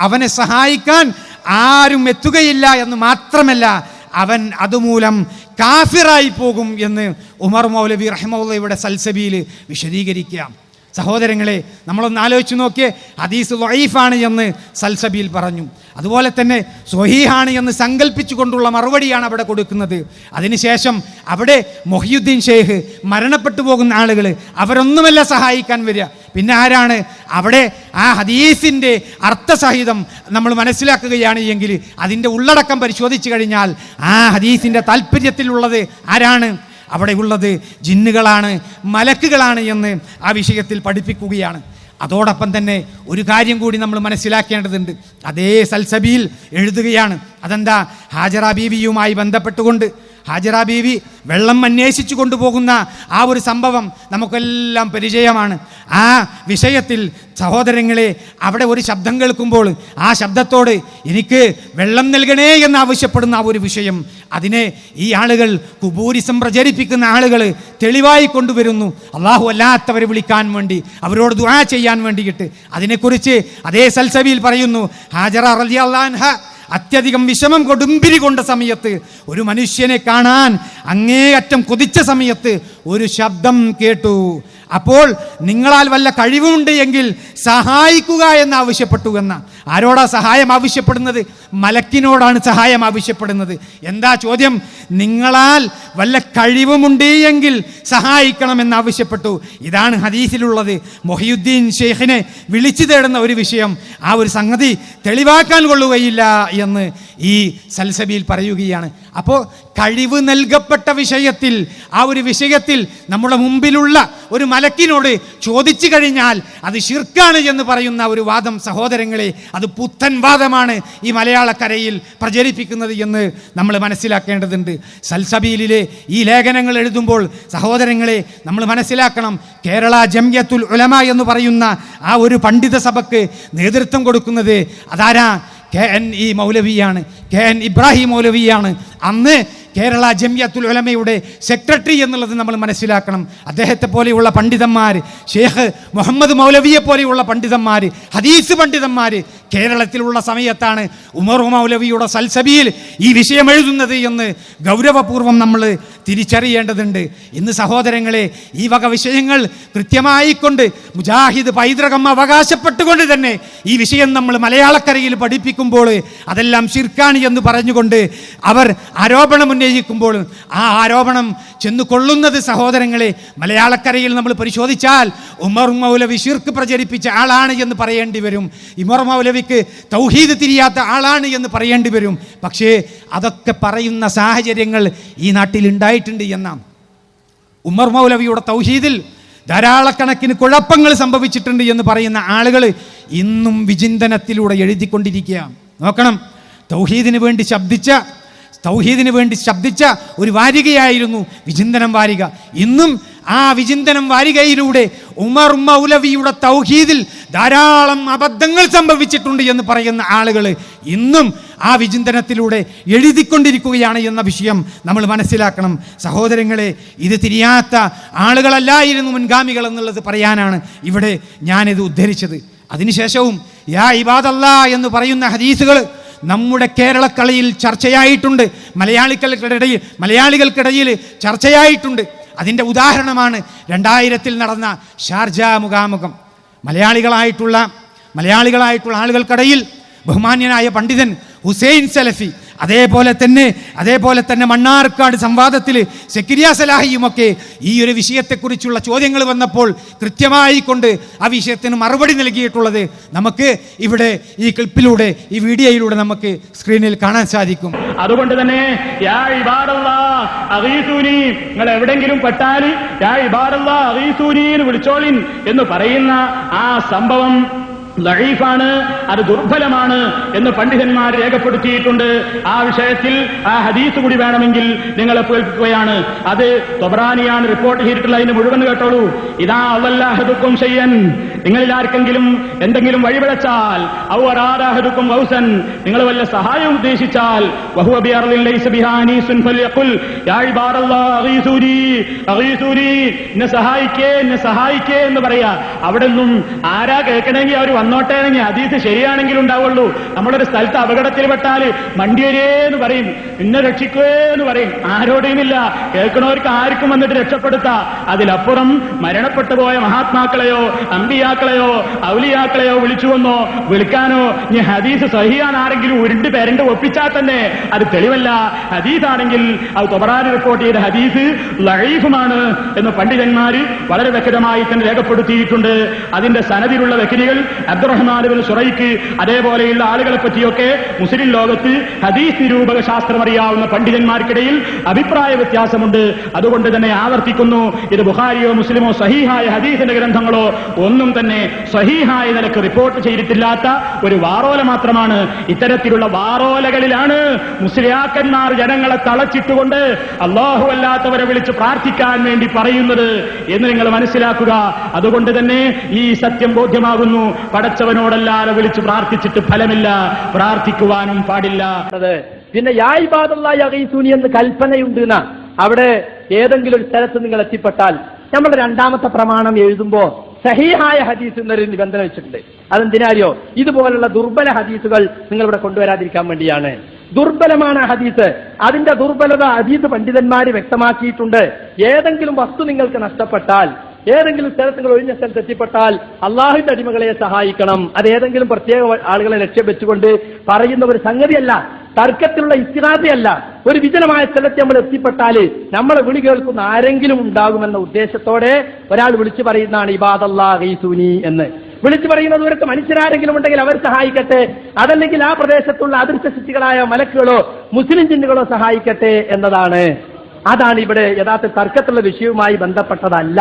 അവനെ സഹായിക്കാൻ ആരും എത്തുകയില്ല എന്ന് മാത്രമല്ല, അവൻ അതുമൂലം കാഫിറായി പോകും എന്ന് ഉമർ മൗലവി റഹിമഹുള്ളയുടെ സൽസബീൽ വിശദീകരിക്കാം. സഹോദരങ്ങളെ, നമ്മളൊന്ന് ആലോചിച്ച് നോക്കിയേ. ഹദീസ് ദഈഫാണ് എന്ന് സൽസബീൽ പറഞ്ഞു, അതുപോലെ തന്നെ സ്വഹീഹാണ് എന്ന് സങ്കല്പിച്ചു കൊണ്ടുള്ള മറുപടിയാണ് അവിടെ കൊടുക്കുന്നത്. അതിനുശേഷം അവിടെ മൊഹിയുദ്ദീൻ ഷെയ്ഖ് മരണപ്പെട്ടു പോകുന്ന ആളുകൾ അവരൊന്നുമല്ല സഹായിക്കാൻ വരിക. പിന്നെ ആരാണ് അവിടെ? ആ ഹദീസിൻ്റെ അർത്ഥസഹിതം നമ്മൾ മനസ്സിലാക്കുകയാണ് എങ്കിൽ അതിൻ്റെ ഉള്ളടക്കം പരിശോധിച്ചു കഴിഞ്ഞാൽ ആ ഹദീസിൻ്റെ താല്പര്യത്തിലുള്ളത് ആരാണ്? അവിടെ ഉള്ളത് ജിന്നുകളാണ്, മലക്കുകളാണ് എന്ന് ആ വിഷയത്തിൽ പഠിപ്പിക്കുകയാണ്. അതോടൊപ്പം തന്നെ ഒരു കാര്യം കൂടി നമ്മൾ മനസ്സിലാക്കേണ്ടതുണ്ട്. അതേ സൽസബീൽ എഴുതുകയാണ്. അതെന്താ? ഹാജറ ബീവിയുമായി ബന്ധപ്പെട്ടുകൊണ്ട് ഹാജറ ബീവി വെള്ളം അന്വേഷിച്ചു കൊണ്ടുപോകുന്ന ആ ഒരു സംഭവം നമുക്കെല്ലാം പരിചയമാണ്. ആ വിഷയത്തിൽ സഹോദരങ്ങളെ, അവിടെ ഒരു ശബ്ദം കേൾക്കുമ്പോൾ ആ ശബ്ദത്തോട് എനിക്ക് വെള്ളം നൽകണേ എന്ന് ആവശ്യപ്പെടുന്ന ആ ഒരു വിഷയം, അതിനെ ഈ ആളുകൾ കുബൂരിസം പ്രചരിപ്പിക്കുന്ന ആളുകൾ തെളിവായി കൊണ്ടുവരുന്നു. അള്ളാഹു അല്ലാത്തവരെ വിളിക്കാൻ വേണ്ടി, അവരോട് ദുആ ചെയ്യാൻ വേണ്ടിയിട്ട്. അതിനെക്കുറിച്ച് അതേ സൽസബീൽ പറയുന്നു, ഹാജറ റളിയല്ലാഹു അൻഹ അത്യധികം വിഷമം കൊടുമ്പിരി കൊണ്ട സമയത്ത്, ഒരു മനുഷ്യനെ കാണാൻ അങ്ങേയറ്റം കൊതിച്ച സമയത്ത് ഒരു ശബ്ദം കേട്ടു. അപ്പോൾ നിങ്ങളാൽ വല്ല കഴിവുമുണ്ട് എങ്കിൽ സഹായിക്കുക എന്ന് ആവശ്യപ്പെട്ടു എന്ന. ആരോടാ സഹായം ആവശ്യപ്പെടുന്നത്? മലക്കിനോടാണ് സഹായം ആവശ്യപ്പെടുന്നത്. എന്താ ചോദ്യം? നിങ്ങളാൽ വല്ല കഴിവുമുണ്ട് എങ്കിൽ സഹായിക്കണമെന്ന് ആവശ്യപ്പെട്ടു. ഇതാണ് ഹദീസിലുള്ളത്. മൊഹിയുദ്ദീൻ ഷെയ്ഖിനെ വിളിച്ചു തേടുന്ന ഒരു വിഷയം, ആ ഒരു സംഗതി തെളിവാക്കാൻ കൊള്ളുകയില്ല എന്ന് ഈ സൽസബീൽ പറയുകയാണ്. അപ്പോൾ കഴിവ് നൽകപ്പെട്ട വിഷയത്തിൽ, ആ ഒരു വിഷയത്തിൽ നമ്മുടെ മുമ്പിലുള്ള ഒരു മലക്കിനോട് ചോദിച്ചു കഴിഞ്ഞാൽ അത് ശിർക്കാണ് എന്ന് പറയുന്ന ഒരു വാദം, സഹോദരങ്ങളെ, അത് പുത്തൻ വാദമാണ് ഈ മലയാളക്കരയിൽ പ്രചരിപ്പിക്കുന്നത് എന്ന് നമ്മൾ മനസ്സിലാക്കേണ്ടതുണ്ട്. സൽസബീലിലെ ഈ ലേഖനങ്ങൾ എഴുതുമ്പോൾ സഹോദരങ്ങളെ നമ്മൾ മനസ്സിലാക്കണം, കേരള ജംഇയ്യത്തുൽ ഉലമ എന്ന് പറയുന്ന ആ ഒരു പണ്ഡിത സഭയ്ക്ക് നേതൃത്വം കൊടുക്കുന്നത് അതാരാ? KNE മൗലവിയാണ്, KN Ibrahim മൗലവിയാണ്. അന്ന് കേരള ജംഇയ്യത്തുൽ ഉലമയുടെ സെക്രട്ടറി എന്നുള്ളത് നമ്മൾ മനസ്സിലാക്കണം. അദ്ദേഹത്തെ പോലെയുള്ള പണ്ഡിതന്മാർ, ഷേഖ് മുഹമ്മദ് മൗലവിയെ പോലെയുള്ള പണ്ഡിതന്മാർ, ഹദീസ് പണ്ഡിതന്മാർ കേരളത്തിലുള്ള സമയത്താണ് ഉമർ മൗലവിയുടെ സൽസബീൽ ഈ വിഷയം എഴുതുന്നത് എന്ന് ഗൗരവപൂർവ്വം നമ്മൾ തിരിച്ചറിയേണ്ടതുണ്ട്. ഇന്ന് സഹോദരങ്ങളെ, ഈ വക വിഷയങ്ങൾ കൃത്യമായിക്കൊണ്ട് മുജാഹിദ് പൈതൃകം അവകാശപ്പെട്ടുകൊണ്ട് തന്നെ ഈ വിഷയം നമ്മൾ മലയാളക്കരയിൽ പഠിപ്പിക്കുമ്പോൾ അതെല്ലാം ശിർക്കാണ് എന്ന് പറഞ്ഞുകൊണ്ട് അവർ ആരോപണം ഉന്നയിക്കുമ്പോൾ ആ ആരോപണം ചെന്നു കൊള്ളുന്നത് സഹോദരങ്ങളെ, മലയാളക്കരയിൽ നമ്മൾ പരിശോധിച്ചാൽ ഉമർ മൗലവി ശിർക്ക് പ്രചരിപ്പിച്ച ആളാണ് എന്ന് പറയേണ്ടി വരും. ഉമർ മൗലവിക്ക് തൗഹീദ് തിരിയാത്ത ആളാണ് എന്ന് പറയേണ്ടി വരും. പക്ഷേ അതൊക്കെ പറയുന്ന സാഹചര്യങ്ങൾ ഈ നാട്ടിൽ ഉണ്ടായിട്ടുണ്ട് എന്നാണ്. ഉമർ മൗലവിയുടെ തൗഹീദിൽ ധാരാളക്കണക്കിന് കുഴപ്പങ്ങൾ സംഭവിച്ചിട്ടുണ്ട് എന്ന് പറയുന്ന ആളുകൾ ഇന്നും വിചിന്തനത്തിലൂടെ എഴുതിക്കൊണ്ടിരിക്കുകയാണ്. നോക്കണം, തൗഹീദിന് വേണ്ടി ശബ്ദിച്ച ഒരു വാരികയായിരുന്നു വിചിന്തനം വാരിക. ഇന്നും ആ വിചിന്തനം വാരികയിലൂടെ ഉമർ മൗലവിയുടെ തൗഹീദിൽ ധാരാളം അബദ്ധങ്ങൾ സംഭവിച്ചിട്ടുണ്ട് എന്ന് പറയുന്ന ആളുകൾ ഇന്നും ആ വിചിന്തനത്തിലൂടെ എഴുതിക്കൊണ്ടിരിക്കുകയാണ് എന്ന വിഷയം നമ്മൾ മനസ്സിലാക്കണം. സഹോദരങ്ങളെ, ഇത് തിരിയാത്ത ആളുകളല്ലായിരുന്നു മുൻഗാമികൾ എന്നുള്ളത് പറയാനാണ് ഇവിടെ ഞാനിത് ഉദ്ധരിച്ചത്. അതിനുശേഷവും യാ ഇബാദല്ലാ എന്ന് പറയുന്ന ഹദീസുകൾ നമ്മുടെ കേരളക്കളയിൽ ചർച്ചയായിട്ടുണ്ട്, മലയാളികൾക്കിടയിൽ ചർച്ചയായിട്ടുണ്ട്. അതിൻ്റെ ഉദാഹരണമാണ് 2000 നടന്ന ഷാർജ മുഖാമുഖം. മലയാളികളായിട്ടുള്ള ആളുകൾക്കിടയിൽ ബഹുമാന്യനായ പണ്ഡിതൻ ഹുസൈൻ സലഫി അതേപോലെ തന്നെ മണ്ണാർക്കാട് സംവാദത്തിൽ സക്കരിയ സലാഹിയുമൊക്കെ ഈ ഒരു വിഷയത്തെക്കുറിച്ചുള്ള ചോദ്യങ്ങൾ വന്നപ്പോൾ കൃത്യമായി കൊണ്ട് ആ വിഷയത്തിന് മറുപടി നൽകിയിട്ടുള്ളത് നമുക്ക് ഇവിടെ ഈ ക്ലിപ്പിലൂടെ, ഈ വീഡിയോയിലൂടെ നമുക്ക് സ്ക്രീനിൽ കാണാൻ സാധിക്കും. അതുകൊണ്ട് തന്നെ നിങ്ങൾ എവിടെങ്കിലും പെട്ടാൽ വിളിച്ചോളിൻ എന്ന് പറയുന്ന ആ സംഭവം ലഈഫാണ്, അത് ദുർബലമാണ് എന്ന് പണ്ഡിതന്മാർ രേഖപ്പെടുത്തിയിട്ടുണ്ട്. ആ വിഷയത്തിൽ ആ ഹദീസ് കൂടി വേണമെങ്കിൽ നിങ്ങളെ കേൾപ്പിക്കുകയാണ്. അത് തൊബ്രാനിയാണ് റിപ്പോർട്ട് ചെയ്തിട്ടുള്ള, അതിന്റെ മുഴുവൻ കേട്ടോളൂ. ഇതാ അവല്ലാഹദുക്കും ചെയ്യൻ, നിങ്ങളിൽ ആർക്കെങ്കിലും എന്തെങ്കിലും വഴിപിഴച്ചാൽ, ഔ അറാദഹദുക്കും വൗസൻ, നിങ്ങൾ വല്ല സഹായം ഉദ്ദേശിച്ചാൽ, വഹുവ ബിഅർളിൻ ലൈസ ബിഹാ അനീസുൻ ഫൽയഖുൽ യാ ഇബാദല്ലാഹ് അഗീസൂനി അഗീസൂനി, എന്നെ സഹായിക്കേ എന്ന് പറയാ. അവിടെ നിന്നും ആരാ കേൾക്കണമെങ്കിൽ അവർ വന്നോട്ടെ, ഹദീസ് ശരിയാണെങ്കിൽ ഉണ്ടാവുള്ളൂ. നമ്മളൊരു സ്ഥലത്ത് അപകടത്തിൽപ്പെട്ടാൽ മണ്ടിയരേ എന്ന് പറയും, എന്നെ രക്ഷിക്കേ എന്ന് പറയും. ആരോടെയുമില്ല, കേൾക്കണവർക്ക് ആർക്കും വന്നിട്ട് രക്ഷപ്പെടുത്താം. അതിലപ്പുറം മരണപ്പെട്ടു പോയ മഹാത്മാക്കളെയോ അമ്പിയാക്കളെയോ ഔലിയാക്കളെയോ വിളിച്ചുവന്നോ വിളിക്കാനോ ഇനി ഹദീസ് സഹിയാൻ ആരെങ്കിലും ഉരുണ്ട് പേരണ്ട് ഒപ്പിച്ചാൽ തന്നെ അത് തെളിവല്ല. ഹദീസാണെങ്കിൽ അത് തൊബറാനി റിപ്പോർട്ട് ചെയ്ത ഹദീസ് ലഈഫുമാണ് എന്ന് പണ്ഡിതന്മാർ വളരെ വ്യക്തമായി തന്നെ രേഖപ്പെടുത്തിയിട്ടുണ്ട്. അതിന്റെ സനദിലുള്ള വ്യക്തികൾ അബ്ദുറഹ്മാൻ ഇബ്നു ശുറൈഖ്, അതേപോലെയുള്ള ആളുകളെ പറ്റിയൊക്കെ മുസ്ലിം ലോകത്ത് ഹദീസ് നിരൂപക ശാസ്ത്രം അറിയാവുന്ന പണ്ഡിതന്മാർക്കിടയിൽ അഭിപ്രായ വ്യത്യാസമുണ്ട്. അതുകൊണ്ട് തന്നെ ആവർത്തിക്കുന്നു, ഇത് ബുഖാരിയോ മുസ്ലിമോ സഹീഹായ ഹദീസിന്റെ ഗ്രന്ഥങ്ങളോ ഒന്നും തന്നെ സഹീഹായ നിലക്ക് റിപ്പോർട്ട് ചെയ്തിട്ടില്ലാത്ത ഒരു വാറോല മാത്രമാണ്. ഇത്തരത്തിലുള്ള വാറോലകളിലാണ് മുസ്ലിയാക്കന്മാർ ജനങ്ങളെ തളച്ചിട്ടുകൊണ്ട് അല്ലാഹു അല്ലാത്തവരെ വിളിച്ച് പ്രാർത്ഥിക്കാൻ വേണ്ടി പറയുന്നത് എന്ന് നിങ്ങൾ മനസ്സിലാക്കുക. അതുകൊണ്ട് തന്നെ ഈ സത്യം ബോധ്യമാകുന്നു, പടച്ചവനോടല്ലാതെ വിളിച്ച് പ്രാർത്ഥിച്ചിട്ട് ഫലമില്ല, പ്രാർത്ഥിക്കുവാനും പാടില്ല. പിന്നെ യാ ഇബാദല്ലാഹി അഗീസൂനി എന്ന് കൽപ്പനയുണ്ട്. അവിടെ ഏതെങ്കിലും ഒരു സ്ഥലത്ത് നിങ്ങൾ എത്തിപ്പെട്ടാൽ നമ്മൾ രണ്ടാമത്തെ പ്രമാണം എഴുതുമ്പോ സഹീഹായ ഹദീസ് എന്നൊരു നിബന്ധന വെച്ചിട്ടുണ്ട്. അതെന്തിനാരിയോ, ഇതുപോലുള്ള ദുർബല ഹദീസുകൾ നിങ്ങൾ ഇവിടെ കൊണ്ടുവരാതിരിക്കാൻ വേണ്ടിയാണ്. ദുർബലമാണ് ഹദീസ്. അതിന്റെ ദുർബലത ഹദീസ് പണ്ഡിതന്മാര് വ്യക്തമാക്കിയിട്ടുണ്ട്. ഏതെങ്കിലും വസ്തു നിങ്ങൾക്ക് നഷ്ടപ്പെട്ടാൽ, ഏതെങ്കിലും സ്ഥലത്ത് നിങ്ങൾ ഒഴിഞ്ഞ സ്ഥലത്ത് എത്തിപ്പെട്ടാൽ അള്ളാഹുവിന്റെ അടിമകളെ സഹായിക്കണം. അത് ഏതെങ്കിലും പ്രത്യേക ആളുകളെ ലക്ഷ്യം വെച്ചുകൊണ്ട് പറയുന്ന ഒരു സംഗതിയല്ല, തർക്കത്തിലുള്ള ഇസ്തിഹാസയല്ല. ഒരു വിജനമായ സ്ഥലത്ത് നമ്മൾ എത്തിപ്പെട്ടാൽ നമ്മളെ വിളി കേൾക്കുന്ന ആരെങ്കിലും ഉണ്ടാകുമെന്ന ഉദ്ദേശത്തോടെ ഒരാൾ വിളിച്ചു പറയുന്നതാണ് ഇബാദല്ലാഹ് അഗീസൂനി എന്ന്. വിളിച്ചു പറയുന്നത് ഇവർക്ക് മനുഷ്യരാരെങ്കിലും ഉണ്ടെങ്കിൽ അവർ സഹായിക്കട്ടെ, അതല്ലെങ്കിൽ ആ പ്രദേശത്തുള്ള അദൃശ്യ ശക്തികളായ മലക്കുകളോ മുസ്ലിം ജിന്നുകളോ സഹായിക്കട്ടെ എന്നതാണ്. അതാണ് ഇവിടെ യഥാർത്ഥ തർക്കത്തിലുള്ള വിഷയവുമായി ബന്ധപ്പെട്ടതല്ല.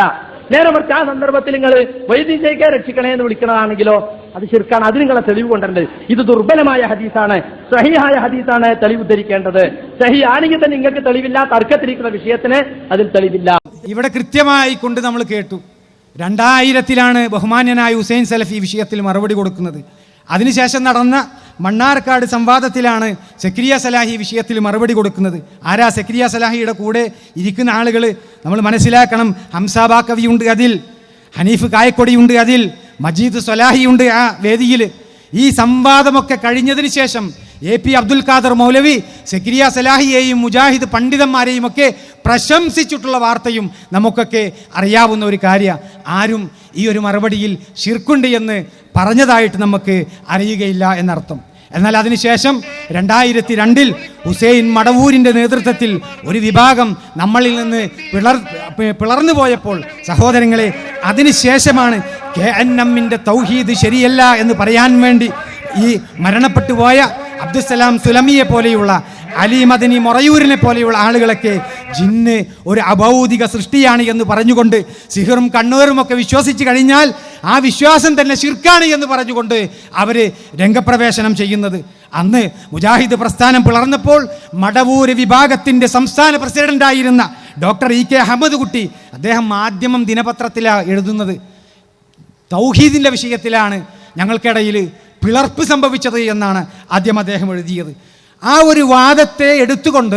നേരെ മറിച്ച് ആ സന്ദർഭത്തിൽ നിങ്ങൾ വൈദ്യുതിയെ രക്ഷിക്കണേ എന്ന് വിളിക്കുന്നതാണെങ്കിലോ അത് ശിർക്കാണ്. അത് നിങ്ങളെ തെളിവ് കൊണ്ടുണ്ട്. ഇത് ദുർബലമായ ഹദീസാണ്, സഹിഹായ ഹദീസാണ് തെളിവ് ഉദ്ധരിക്കേണ്ടത്. സഹി ആണെങ്കിൽ തന്നെ നിങ്ങൾക്ക് തെളിവില്ല, തർക്കത്തിരിക്കുന്ന വിഷയത്തിന് അതിൽ തെളിവില്ല. ഇവിടെ കൃത്യമായി കൊണ്ട് നമ്മൾ കേട്ടു. 2000-ലാണ് ബഹുമാന്യനായ ഹുസൈൻ സലഫി വിഷയത്തിൽ മറുപടി കൊടുക്കുന്നത്. അതിനുശേഷം നടന്ന മണ്ണാർക്കാട് സംവാദത്തിലാണ് സക്കരിയ സലാഹി വിഷയത്തിൽ മറുപടി കൊടുക്കുന്നത്. ആരാ സക്കരിയ സലാഹിയുടെ കൂടെ ഇരിക്കുന്ന ആളുകൾ നമ്മൾ മനസ്സിലാക്കണം. ഹംസാബാ കവിയുണ്ട് അതിൽ, ഹനീഫ് കായക്കൊടിയുണ്ട് അതിൽ, മജീദ് സലാഹിയുണ്ട് ആ വേദിയിൽ. ഈ സംവാദമൊക്കെ കഴിഞ്ഞതിന് ശേഷം AP അബ്ദുൽ ഖാദർ മൗലവി സക്കരിയ സലാഹിയെയും മുജാഹിദ് പണ്ഡിതന്മാരെയും ഒക്കെ പ്രശംസിച്ചിട്ടുള്ള വാർത്തയും നമുക്കൊക്കെ അറിയാവുന്ന ഒരു കാര്യം. ആരും ഈ ഒരു മറുപടിയിൽ ശിർക്കുണ്ട് എന്ന് പറഞ്ഞതായിട്ട് നമുക്ക് അറിയുകയില്ല എന്നർത്ഥം. എന്നാൽ അതിനുശേഷം 2002 ഹുസൈൻ മടവൂരിൻ്റെ നേതൃത്വത്തിൽ ഒരു വിഭാഗം നമ്മളിൽ നിന്ന് പിളർന്നു പോയപ്പോൾ സഹോദരങ്ങളെ, അതിനുശേഷമാണ് KNM-ന്റെ തൗഹീദ് ശരിയല്ല എന്ന് പറയാൻ വേണ്ടി ഈ മരണപ്പെട്ടു പോയ അബ്ദുസ്സലാം സുലമിയെ പോലെയുള്ള, അലി മദനി മൊറയൂരിനെ പോലെയുള്ള ആളുകളൊക്കെ ജിന്ന് ഒരു അഭൗതിക സൃഷ്ടിയാണ് എന്ന് പറഞ്ഞുകൊണ്ട് സിഹറും കണ്ണൂരും ഒക്കെ വിശ്വസിച്ച് കഴിഞ്ഞാൽ ആ വിശ്വാസം തന്നെ ശിർക്കാണ് എന്ന് പറഞ്ഞുകൊണ്ട് അവർ രംഗപ്രവേശനം ചെയ്യുന്നത്. അന്ന് മുജാഹിദ് പ്രസ്ഥാനം പിളർന്നപ്പോൾ മടവൂര് വിഭാഗത്തിൻ്റെ സംസ്ഥാന പ്രസിഡന്റായിരുന്ന ഡോക്ടർ EK അഹമ്മദ് കുട്ടി, അദ്ദേഹം മാധ്യമം ദിനപത്രത്തിലാണ് എഴുതുന്നത്, തൗഹീദിൻ്റെ വിഷയത്തിലാണ് ഞങ്ങൾക്കിടയിൽ പിളർപ്പ് സംഭവിച്ചത് എന്നാണ് ആദ്യം അദ്ദേഹം എഴുതിയത്. ആ ഒരു വാദത്തെ എടുത്തുകൊണ്ട്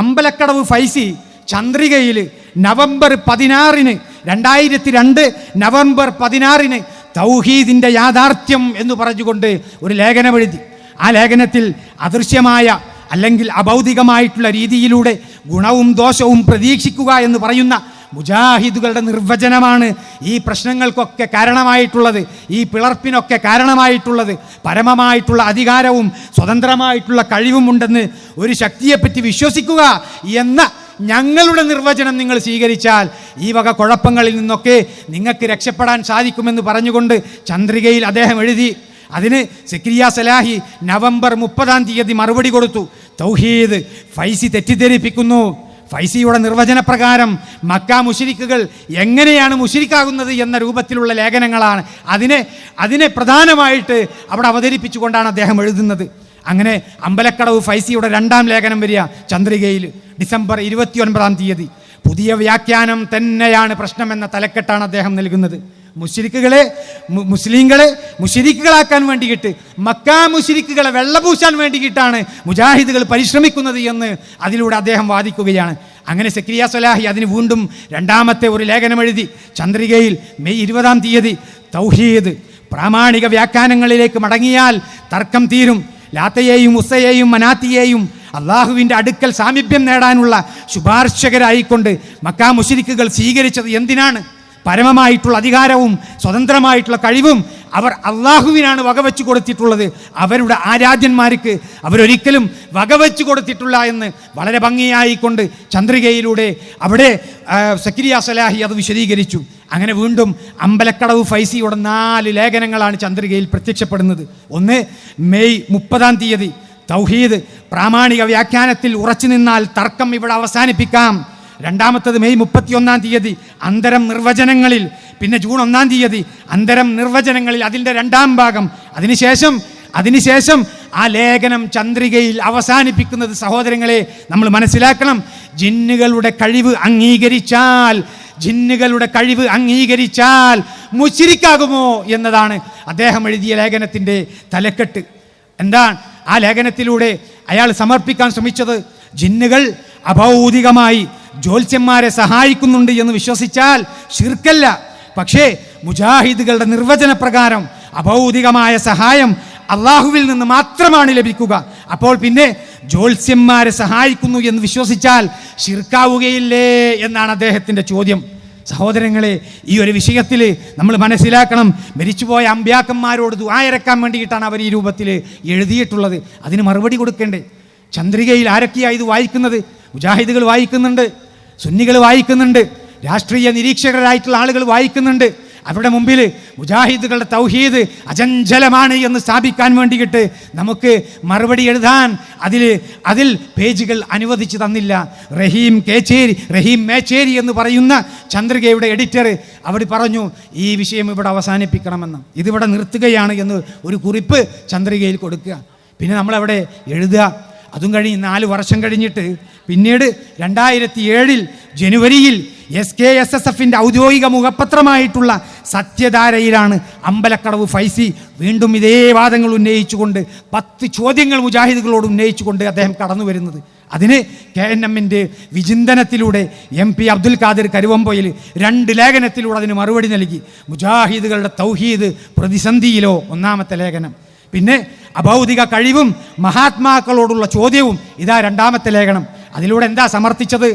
അമ്പലക്കടവ് ഫൈസി ചന്ദ്രികയിൽ നവംബർ 16 2002 നവംബർ 16 തൗഹീദിൻ്റെ യാഥാർത്ഥ്യം എന്ന് പറഞ്ഞുകൊണ്ട് ഒരു ലേഖനം എഴുതി. ആ ലേഖനത്തിൽ അദൃശ്യമായ അല്ലെങ്കിൽ അഭൗതികമായിട്ടുള്ള രീതിയിലൂടെ ഗുണവും ദോഷവും പ്രതീക്ഷിക്കുക എന്ന് പറയുന്ന മുജാഹിദുകളുടെ നിർവചനമാണ് ഈ പ്രശ്നങ്ങൾക്കൊക്കെ കാരണമായിട്ടുള്ളത്, ഈ പിളർപ്പിനൊക്കെ കാരണമായിട്ടുള്ളത്. പരമമായിട്ടുള്ള അധികാരവും സ്വതന്ത്രമായിട്ടുള്ള കഴിവുമുണ്ടെന്ന് ഒരു ശക്തിയെപ്പറ്റി വിശ്വസിക്കുക എന്ന ഞങ്ങളുടെ നിർവചനം നിങ്ങൾ സ്വീകരിച്ചാൽ ഈ വക കുഴപ്പങ്ങളിൽ നിന്നൊക്കെ നിങ്ങൾക്ക് രക്ഷപ്പെടാൻ സാധിക്കുമെന്ന് പറഞ്ഞുകൊണ്ട് ചന്ദ്രികയിൽ അദ്ദേഹം എഴുതി. അതിന് സക്കരിയ സലാഹി നവംബർ 30 മറുപടി കൊടുത്തു. തൗഹീദ് ഫൈസി തെറ്റിദ്ധരിപ്പിക്കുന്നു. ഫൈസിയുടെ നിർവചനപ്രകാരം മക്ക മുശ്രിക്കുകൾ എങ്ങനെയാണ് മുശ്രിക്കാകുന്നത് എന്ന രൂപത്തിലുള്ള ലേഖനങ്ങളാണ് അതിനെ പ്രധാനമായിട്ട് അവിടെ അവതരിപ്പിച്ചുകൊണ്ടാണ് അദ്ദേഹം എഴുതുന്നത്. അങ്ങനെ അമ്പലക്കടവ് ഫൈസിയുടെ 2ാം ലേഖനം വരിക ചന്ദ്രികയിൽ ഡിസംബർ 29 പുതിയ വ്യാഖ്യാനം തന്നെയാണ് പ്രശ്നമെന്ന തലക്കെട്ടാണ് അദ്ദേഹം നൽകുന്നത്. മുസ്ലിങ്ങളെ മുശ്രിക്കുകളാക്കാൻ വേണ്ടിയിട്ട് മക്കാ മുശ്രിക്കുകളെ വെള്ളപൂശാൻ വേണ്ടിയിട്ടാണ് മുജാഹിദുകൾ പരിശ്രമിക്കുന്നത് എന്ന് അതിലൂടെ അദ്ദേഹം വാദിക്കുകയാണ്. അങ്ങനെ സക്കരിയ സലാഹി അതിന് വീണ്ടും 2ാമത്തെ ഒരു ലേഖനം എഴുതി ചന്ദ്രികയിൽ മെയ് 20 തൗഹീദ് പ്രാമാണിക വ്യാഖ്യാനങ്ങളിലേക്ക് മടങ്ങിയാൽ തർക്കം തീരും. ലാത്തയെയും ഉസ്സയെയും മനാത്തിയെയും അള്ളാഹുവിൻ്റെ അടുക്കൽ സാമീപ്യം നേടാനുള്ള ശുപാർശകരായിക്കൊണ്ട് മക്കാ മുശ്രിക്കുകൾ സ്വീകരിച്ചത് എന്തിനാണ്? പരമമായിട്ടുള്ള അധികാരവും സ്വതന്ത്രമായിട്ടുള്ള കഴിവും അവർ അള്ളാഹുവിനാണ് വകവെച്ചു കൊടുത്തിട്ടുള്ളത്. അവരുടെ ആരാധ്യന്മാർക്ക് അവരൊരിക്കലും വകവെച്ചു കൊടുത്തിട്ടില്ല എന്ന് വളരെ ഭംഗിയായിക്കൊണ്ട് ചന്ദ്രികയിലൂടെ അവിടെ സക്കരിയ സലാഹി അത് വിശദീകരിച്ചു. അങ്ങനെ വീണ്ടും അമ്പലക്കടവ് ഫൈസിയുടെ 4 ലേഖനങ്ങളാണ് ചന്ദ്രികയിൽ പ്രത്യക്ഷപ്പെടുന്നത്. ഒന്ന് മെയ് 30 തൗഹീദ് പ്രാമാണിക വ്യാഖ്യാനത്തിൽ ഉറച്ചു നിന്നാൽ തർക്കം ഇവിടെ അവസാനിപ്പിക്കാം. 2ാമത്തത് മെയ് 31 അന്തരം നിർവചനങ്ങളിൽ. പിന്നെ ജൂൺ 1 അന്തരം നിർവചനങ്ങളിൽ അതിൻ്റെ 2ാം ഭാഗം. അതിനുശേഷം ആ ലേഖനം ചന്ദ്രികയിൽ അവസാനിപ്പിക്കുന്നത് സഹോദരങ്ങളെ നമ്മൾ മനസ്സിലാക്കണം. ജിന്നുകളുടെ കഴിവ് അംഗീകരിച്ചാൽ മുശ്രിക്കാകുമോ എന്നതാണ് അദ്ദേഹം എഴുതിയ ലേഖനത്തിൻ്റെ തലക്കെട്ട്. എന്താണ് ആ ലേഖനത്തിലൂടെ അയാൾ സമർപ്പിക്കാൻ ശ്രമിച്ചത്? ജിന്നുകൾ അഭൗതികമായി ജ്യോത്സ്യന്മാരെ സഹായിക്കുന്നുണ്ട് എന്ന് വിശ്വസിച്ചാൽ ശിർക്കല്ല. പക്ഷേ മുജാഹിദുകളുടെ നിർവചനപ്രകാരം അഭൗതികമായ സഹായം അള്ളാഹുവിൽ നിന്ന് മാത്രമാണ് ലഭിക്കുക. അപ്പോൾ പിന്നെ ജ്യോത്സ്യന്മാരെ സഹായിക്കുന്നു എന്ന് വിശ്വസിച്ചാൽ ശിർക്കാവുകയില്ലേ എന്നാണ് അദ്ദേഹത്തിൻ്റെ ചോദ്യം. സഹോദരങ്ങളെ, ഈ ഒരു വിഷയത്തിൽ നമ്മൾ മനസ്സിലാക്കണം, മരിച്ചുപോയ അമ്പ്യാക്കന്മാരോട് ദുആ ഇറക്കാൻ വേണ്ടിയിട്ടാണ് അവർ ഈ രൂപത്തിൽ എഴുതിയിട്ടുള്ളത്. അതിന് മറുപടി കൊടുക്കേണ്ടേ? ചന്ദ്രികയിൽ ആരൊക്കെയാണ് ഇത് വായിക്കുന്നത്? മുജാഹിദുകൾ വായിക്കുന്നുണ്ട്, സുന്നികൾ വായിക്കുന്നുണ്ട്, രാഷ്ട്രീയ നിരീക്ഷകരായിട്ടുള്ള ആളുകൾ വായിക്കുന്നുണ്ട്. അവരുടെ മുമ്പിൽ മുജാഹിദുകളുടെ തൗഹീദ് അചഞ്ചലമാണ് എന്ന് സ്ഥാപിക്കാൻ വേണ്ടിയിട്ട് നമുക്ക് മറുപടി എഴുതാൻ അതിൽ പേജുകൾ അനുവദിച്ചു തന്നില്ല. റഹീം മേച്ചേരി എന്ന് പറയുന്ന ചന്ദ്രികയുടെ എഡിറ്റർ അവിടെ പറഞ്ഞു ഈ വിഷയം ഇവിടെ അവസാനിപ്പിക്കണമെന്ന്, ഇതിവിടെ നിർത്തുകയാണ് എന്ന് ഒരു കുറിപ്പ് ചന്ദ്രികയിൽ കൊടുക്കുക. പിന്നെ നമ്മളവിടെ എഴുതുക. അതും കഴിഞ്ഞ് 4 വർഷം കഴിഞ്ഞിട്ട് പിന്നീട് 2007 ജനുവരിയിൽ SKSSFിൻ്റെ ഔദ്യോഗിക മുഖപത്രമായിട്ടുള്ള സത്യധാരയിലാണ് അമ്പലക്കടവ് ഫൈസി വീണ്ടും ഇതേ വാദങ്ങൾ ഉന്നയിച്ചുകൊണ്ട് 10 ചോദ്യങ്ങൾ മുജാഹിദുകളോട് ഉന്നയിച്ചുകൊണ്ട് അദ്ദേഹം കടന്നു വരുന്നത്. അതിന് KNMൻ്റെ വിചിന്തനത്തിലൂടെ MP അബ്ദുൽ ഖാദിർ കരുവമ്പൊയിൽ 2 ലേഖനത്തിലൂടെ അതിന് മറുപടി നൽകി. മുജാഹിദുകളുടെ തൗഹീദ് പ്രതിസന്ധിയിലോ 1ാമത്തെ ലേഖനം. പിന്നെ അഭൗതിക കഴിവും മഹാത്മാക്കളോടുള്ള ചോദ്യവും ഇതാ 2ാമത്തെ ലേഖനം. അതിലൂടെ എന്താ സമർത്ഥിച്ചത്?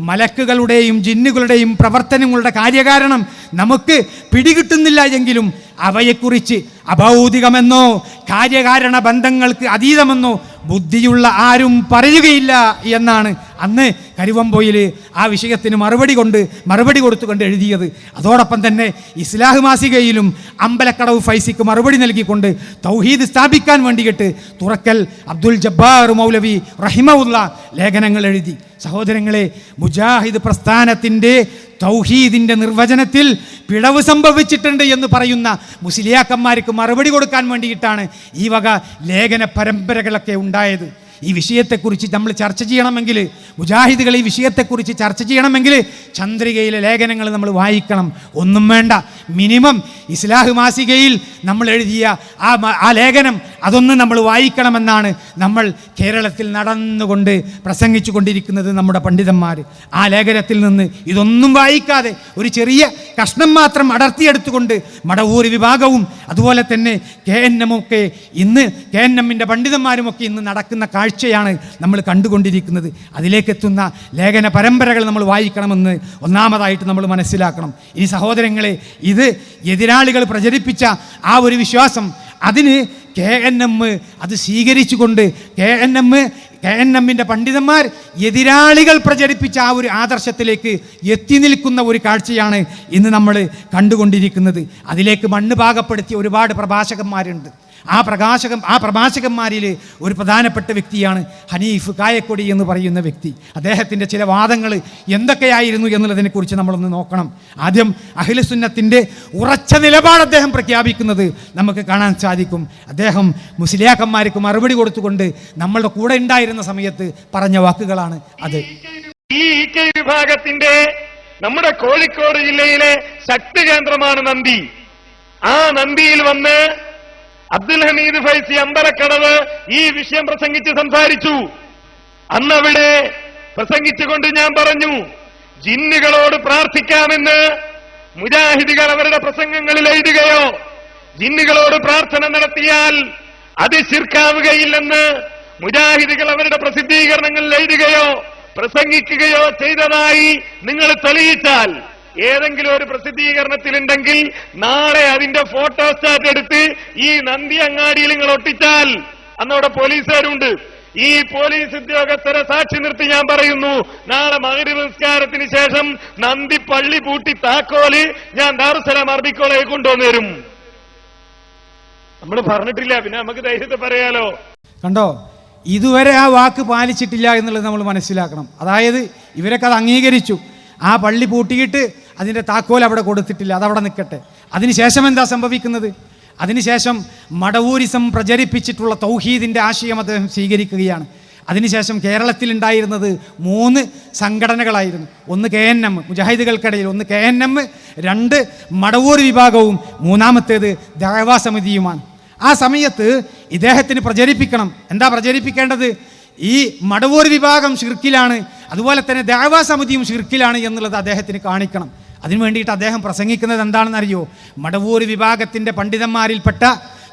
മലക്കുകളുടെയും ജിന്നുകളുടെയും പ്രവർത്തനങ്ങളുടെ കാര്യകാരണം നമുക്ക് പിടികിട്ടുന്നില്ല എങ്കിലും അവയെക്കുറിച്ച് അഭൗതികമെന്നോ കാര്യകാരണ ബന്ധങ്ങൾക്ക് അതീതമെന്നോ ബുദ്ധിയുള്ള ആരും പറയുകയില്ല എന്നാണ് അന്ന് കരുവമ്പൊയിൽ ആ വിഷയത്തിന് മറുപടി കൊടുത്തുകൊണ്ട് എഴുതിയത്. അതോടൊപ്പം തന്നെ ഇസ്ലാഹ് മാസികയിലും അമ്പലക്കടവ് ഫൈസിക്ക് മറുപടി നൽകിക്കൊണ്ട് തൗഹീദ് സ്ഥാപിക്കാൻ വേണ്ടിയിട്ട് തുറക്കൽ അബ്ദുൽ ജബ്ബാർ മൗലവി റഹിമഹുല്ല ലേഖനങ്ങൾ എഴുതി. സഹോദരങ്ങളെ, മുജാഹിദ് പ്രസ്ഥാനത്തിൻ്റെ തൗഹീദിൻ്റെ നിർവചനത്തിൽ പിഴവ് സംഭവിച്ചിട്ടുണ്ട് എന്ന് പറയുന്ന മുസ്ലിയാക്കന്മാർക്ക് മറുപടി കൊടുക്കാൻ വേണ്ടിയിട്ടാണ് ഈ വക ലേഖന പരമ്പരകളൊക്കെ ഉണ്ടായത്. ഈ വിഷയത്തെക്കുറിച്ച് നമ്മൾ ചർച്ച ചെയ്യണമെങ്കിൽ, മുജാഹിദുകൾ ഈ വിഷയത്തെക്കുറിച്ച് ചർച്ച ചെയ്യണമെങ്കിൽ ചന്ദ്രികയിലെ ലേഖനങ്ങൾ നമ്മൾ വായിക്കണം. ഒന്നും വേണ്ട, മിനിമം ഇസ്ലാഹ് മാസികയിൽ നമ്മൾ എഴുതിയ ആ ലേഖനം അതൊന്നും നമ്മൾ വായിക്കണമെന്നാണ് നമ്മൾ കേരളത്തിൽ നടന്നുകൊണ്ട് പ്രസംഗിച്ചു കൊണ്ടിരിക്കുന്നത് നമ്മുടെ പണ്ഡിതന്മാർ. ആ ലേഖനത്തിൽ നിന്ന് ഇതൊന്നും വായിക്കാതെ ഒരു ചെറിയ കഷ്ണം മാത്രം അടർത്തിയെടുത്തുകൊണ്ട് മടവൂർ വിഭാഗവും അതുപോലെ തന്നെ KNMൻ്റെ പണ്ഡിതന്മാരുമൊക്കെ ഇന്ന് നടക്കുന്ന കാഴ്ചയാണ് നമ്മൾ കണ്ടുകൊണ്ടിരിക്കുന്നത്. അതിലേക്കെത്തുന്ന ലേഖന പരമ്പരകൾ നമ്മൾ വായിക്കണമെന്ന് ഒന്നാമതായിട്ട് നമ്മൾ മനസ്സിലാക്കണം. ഇനി സഹോദരങ്ങളെ, ഇത് എതിരാളികൾ പ്രചരിപ്പിച്ച ആ ഒരു വിശ്വാസം, അതിന് KNM അത് സ്വീകരിച്ചുകൊണ്ട് KNM KNMന്റെ പണ്ഡിതന്മാർ എതിരാളികൾ പ്രചരിപ്പിച്ച ആ ഒരു ആദർശത്തിലേക്ക് എത്തി നിൽക്കുന്ന ഒരു കാഴ്ചയാണ് ഇന്ന് നമ്മൾ കണ്ടുകൊണ്ടിരിക്കുന്നത്. അതിലേക്ക് മണ്ണ് പാകപ്പെടുത്തിയ ഒരുപാട് പ്രഭാഷകന്മാരുണ്ട്. ആ പ്രഭാഷകന്മാരിൽ ഒരു പ്രധാനപ്പെട്ട വ്യക്തിയാണ് ഹനീഫ് കായക്കൊടി എന്ന് പറയുന്ന വ്യക്തി. അദ്ദേഹത്തിൻ്റെ ചില വാദങ്ങൾ എന്തൊക്കെയായിരുന്നു എന്നുള്ളതിനെക്കുറിച്ച് നമ്മളൊന്ന് നോക്കണം. ആദ്യം അഹ്ലുസുന്നത്തിൻ്റെ ഉറച്ച നിലപാട് അദ്ദേഹം പ്രഖ്യാപിക്കുന്നത് നമുക്ക് കാണാൻ സാധിക്കും. അദ്ദേഹം മുസ്ലിയാക്കന്മാർക്ക് മറുപടി കൊടുത്തുകൊണ്ട് നമ്മളുടെ കൂടെ ഉണ്ടായിരുന്ന സമയത്ത് പറഞ്ഞ വാക്കുകളാണ് അത്. ഈ വിഭാഗത്തിന്റെ നമ്മുടെ കോഴിക്കോട് ജില്ലയിലെ ശക്തി കേന്ദ്രമാണ് നന്ദി. ആ നന്ദിയിൽ വന്ന് അബ്ദുൽ ഹമീദ് ഫൈസി അമ്പലക്കടവ് ഈ വിഷയം പ്രസംഗിച്ച് സംസാരിച്ചു. അന്നവിടെ പ്രസംഗിച്ചുകൊണ്ട് ഞാൻ പറഞ്ഞു, ജിന്നുകളോട് പ്രാർത്ഥിക്കാമെന്ന് മുജാഹിദികൾ അവരുടെ പ്രസംഗങ്ങളിൽ എഴുതുകയോ ജിന്നുകളോട് പ്രാർത്ഥന നടത്തിയാൽ അത് ശിർക്കാവുകയില്ലെന്ന് മുജാഹിദികൾ അവരുടെ പ്രസിദ്ധീകരണങ്ങളിൽ എഴുതുകയോ പ്രസംഗിക്കുകയോ ചെയ്തതായി നിങ്ങൾ തെളിയിച്ചാൽ, ഏതെങ്കിലും ഒരു പ്രസിദ്ധീകരണത്തിലുണ്ടെങ്കിൽ നാളെ അതിന്റെ ഫോട്ടോസ്റ്റാറ്റ് എടുത്ത് ഈ നന്ദി അങ്ങാടിയിൽ നിങ്ങൾ ഒട്ടിച്ചാൽ, അന്നവിടെ പോലീസുകാരുണ്ട്, ഈ പോലീസ് ഉദ്യോഗസ്ഥരെ സാക്ഷി നിർത്തി ഞാൻ പറയുന്നു, നാളെ മഗ്‌രിബ് നിസ്കാരത്തിന് ശേഷം നന്ദി പള്ളി പൂട്ടി താക്കോല് ഞാൻ ദാറുസ്സലാം അറബി കോളേജിൽ കൊണ്ടുവന്നു തരും. നമ്മൾ പറഞ്ഞിട്ടില്ല, പിന്നെ നമുക്ക് ധൈര്യത്തെ പറയാലോ. കണ്ടോ, ഇതുവരെ ആ വാക്ക് പാലിച്ചിട്ടില്ല എന്നുള്ളത് നമ്മൾ മനസ്സിലാക്കണം. അതായത് ഇവരൊക്കെ അത് അംഗീകരിച്ചു, ആ പള്ളി പൂട്ടിയിട്ട് അതിൻ്റെ താക്കോൽ അവിടെ കൊടുത്തിട്ടില്ല, അതവിടെ നിൽക്കട്ടെ. അതിനുശേഷം എന്താ സംഭവിക്കുന്നത്? അതിനുശേഷം മടവൂരിസം പ്രചരിപ്പിച്ചിട്ടുള്ള തൗഹീദിൻ്റെ ആശയം അദ്ദേഹം സ്വീകരിക്കുകയാണ്. അതിനുശേഷം കേരളത്തിലുണ്ടായിരുന്നത് 3 സംഘടനകളായിരുന്നു. ഒന്ന് KNM മുജാഹിദുകൾക്കിടയിൽ, ഒന്ന് KNM, 2 മടവൂർ വിഭാഗവും, 3-മത്തേത് ദഅവാ സമിതിയുമാണ്. ആ സമയത്ത് ഇദ്ദേഹത്തിന് പ്രചരിപ്പിക്കണം. എന്താ പ്രചരിപ്പിക്കേണ്ടത്? ഈ മടവൂർ വിഭാഗം ഷിർക്കിലാണ്, അതുപോലെ തന്നെ ദഅവാ സമിതിയും ഷിർക്കിലാണ് എന്നുള്ളത് അദ്ദേഹത്തിന് കാണിക്കണം. അതിനു വേണ്ടിയിട്ട് അദ്ദേഹം പ്രസംഗിക്കുന്നത് എന്താണെന്ന് അറിയോ? മടവൂർ വിഭാഗത്തിൻ്റെ പണ്ഡിതന്മാരിൽപ്പെട്ട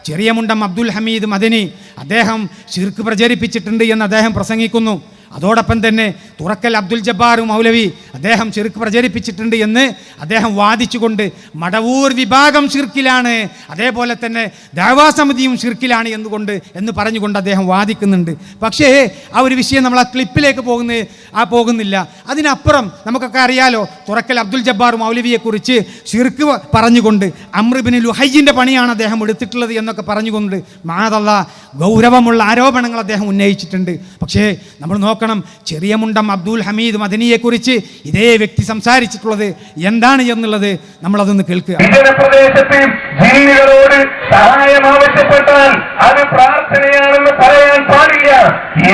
ചെറിയമുണ്ടം അബ്ദുൽ ഹമീദ് മദനി അദ്ദേഹം ഷിർക്ക് പ്രചരിപ്പിച്ചിട്ടുണ്ട് എന്ന് അദ്ദേഹം പ്രസംഗിക്കുന്നു. അതോടൊപ്പം തന്നെ തുറക്കൽ അബ്ദുൽ ജബ്ബാർ മൗലവി അദ്ദേഹം ഷിർക്ക് പ്രചരിപ്പിച്ചിട്ടുണ്ട് എന്ന് അദ്ദേഹം വാദിച്ചുകൊണ്ട് മടവൂർ വിഭാഗം ഷിർക്കിലാണ്, അതേപോലെ തന്നെ ദഅവാ സമിതിയും ഷിർക്കിലാണ് എന്ന് പറഞ്ഞുകൊണ്ട് അദ്ദേഹം വാദിക്കുന്നുണ്ട്. പക്ഷേ ആ ഒരു വിഷയം നമ്മൾ ആ ക്ലിപ്പിലേക്ക് പോകുന്നില്ല. അതിനപ്പുറം നമുക്കൊക്കെ അറിയാലോ, തുറക്കൽ അബ്ദുൽ ജബ്ബാർ മൗലവിയെക്കുറിച്ച് ഷിർക്ക് പറഞ്ഞുകൊണ്ട് അംർ ഇബ്നു ലുഹയ്യിൻ്റെ പണിയാണ് അദ്ദേഹം എടുത്തിട്ടുള്ളത് എന്നൊക്കെ പറഞ്ഞുകൊണ്ട് മഅദല്ലാഹ് ഗൗരവമുള്ള ആരോപണങ്ങൾ അദ്ദേഹം ഉന്നയിച്ചിട്ടുണ്ട്. പക്ഷേ നമ്മൾ നോക്കണം, ചെറിയമുണ്ടം അബ്ദുൽ ഹമീദ് മദനിയെക്കുറിച്ച് ഇതേ വ്യക്തി സംസാരിച്ചിട്ടുള്ളത് എന്താണ് എന്നുള്ളത് നമ്മളതൊന്ന് കേൾക്കുക. പ്രദേശത്ത് ജിന്നുകളോട് സഹായം ആവശ്യപ്പെട്ടാൽ അത് പ്രാർത്ഥനയാണെന്ന് പറയാൻ പാടില്ല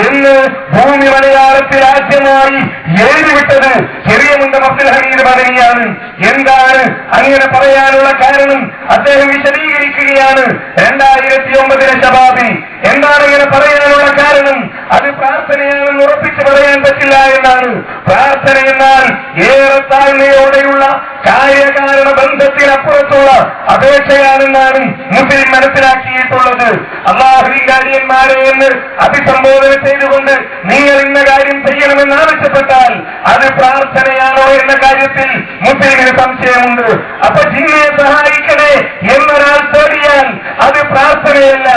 എന്ന് ഭൂമി മലയാളത്തിൽ ആദ്യമായി എഴുതിവിട്ടത് ചെറിയമുണ്ടം അബ്ദുൽ ഹമീദ് മദനിയാണ്. എന്താണ് അങ്ങനെ പറയാനുള്ള കാരണം അദ്ദേഹം വിശദീകരിക്കുകയാണ്. 2009 ശബാബിൽ എന്താണ് ഇങ്ങനെ പറയാനുള്ള കാരണം? അത് പ്രാർത്ഥനയാണെന്ന് ഉറപ്പിച്ച് പറയാൻ പറ്റില്ല എന്നാണ്. പ്രാർത്ഥന എന്നാൽ ഏറെ താഴ്മയോടെയുള്ള കാര്യകാരണ ബന്ധത്തിനപ്പുറത്തുള്ള അപേക്ഷയാണെന്നാണ് മുസ്ലിം മനസ്സിലാക്കിയിട്ടുള്ളത്. അല്ലാഹുവിന്റെ അടിയന്മാരെ എന്ന് അഭിസംബോധന ചെയ്തുകൊണ്ട് നിങ്ങൾ ഇന്ന കാര്യം ചെയ്യണമെന്ന് ആവശ്യപ്പെട്ടാൽ അത് പ്രാർത്ഥനയാണോ എന്ന കാര്യത്തിൽ മുസ്ലിമിന് സംശയമുണ്ട്. അപ്പൊ ജിന്നെ സഹായിക്കണേ എന്നൊരാൾ തേടിയാൽ അത് പ്രാർത്ഥനയല്ല.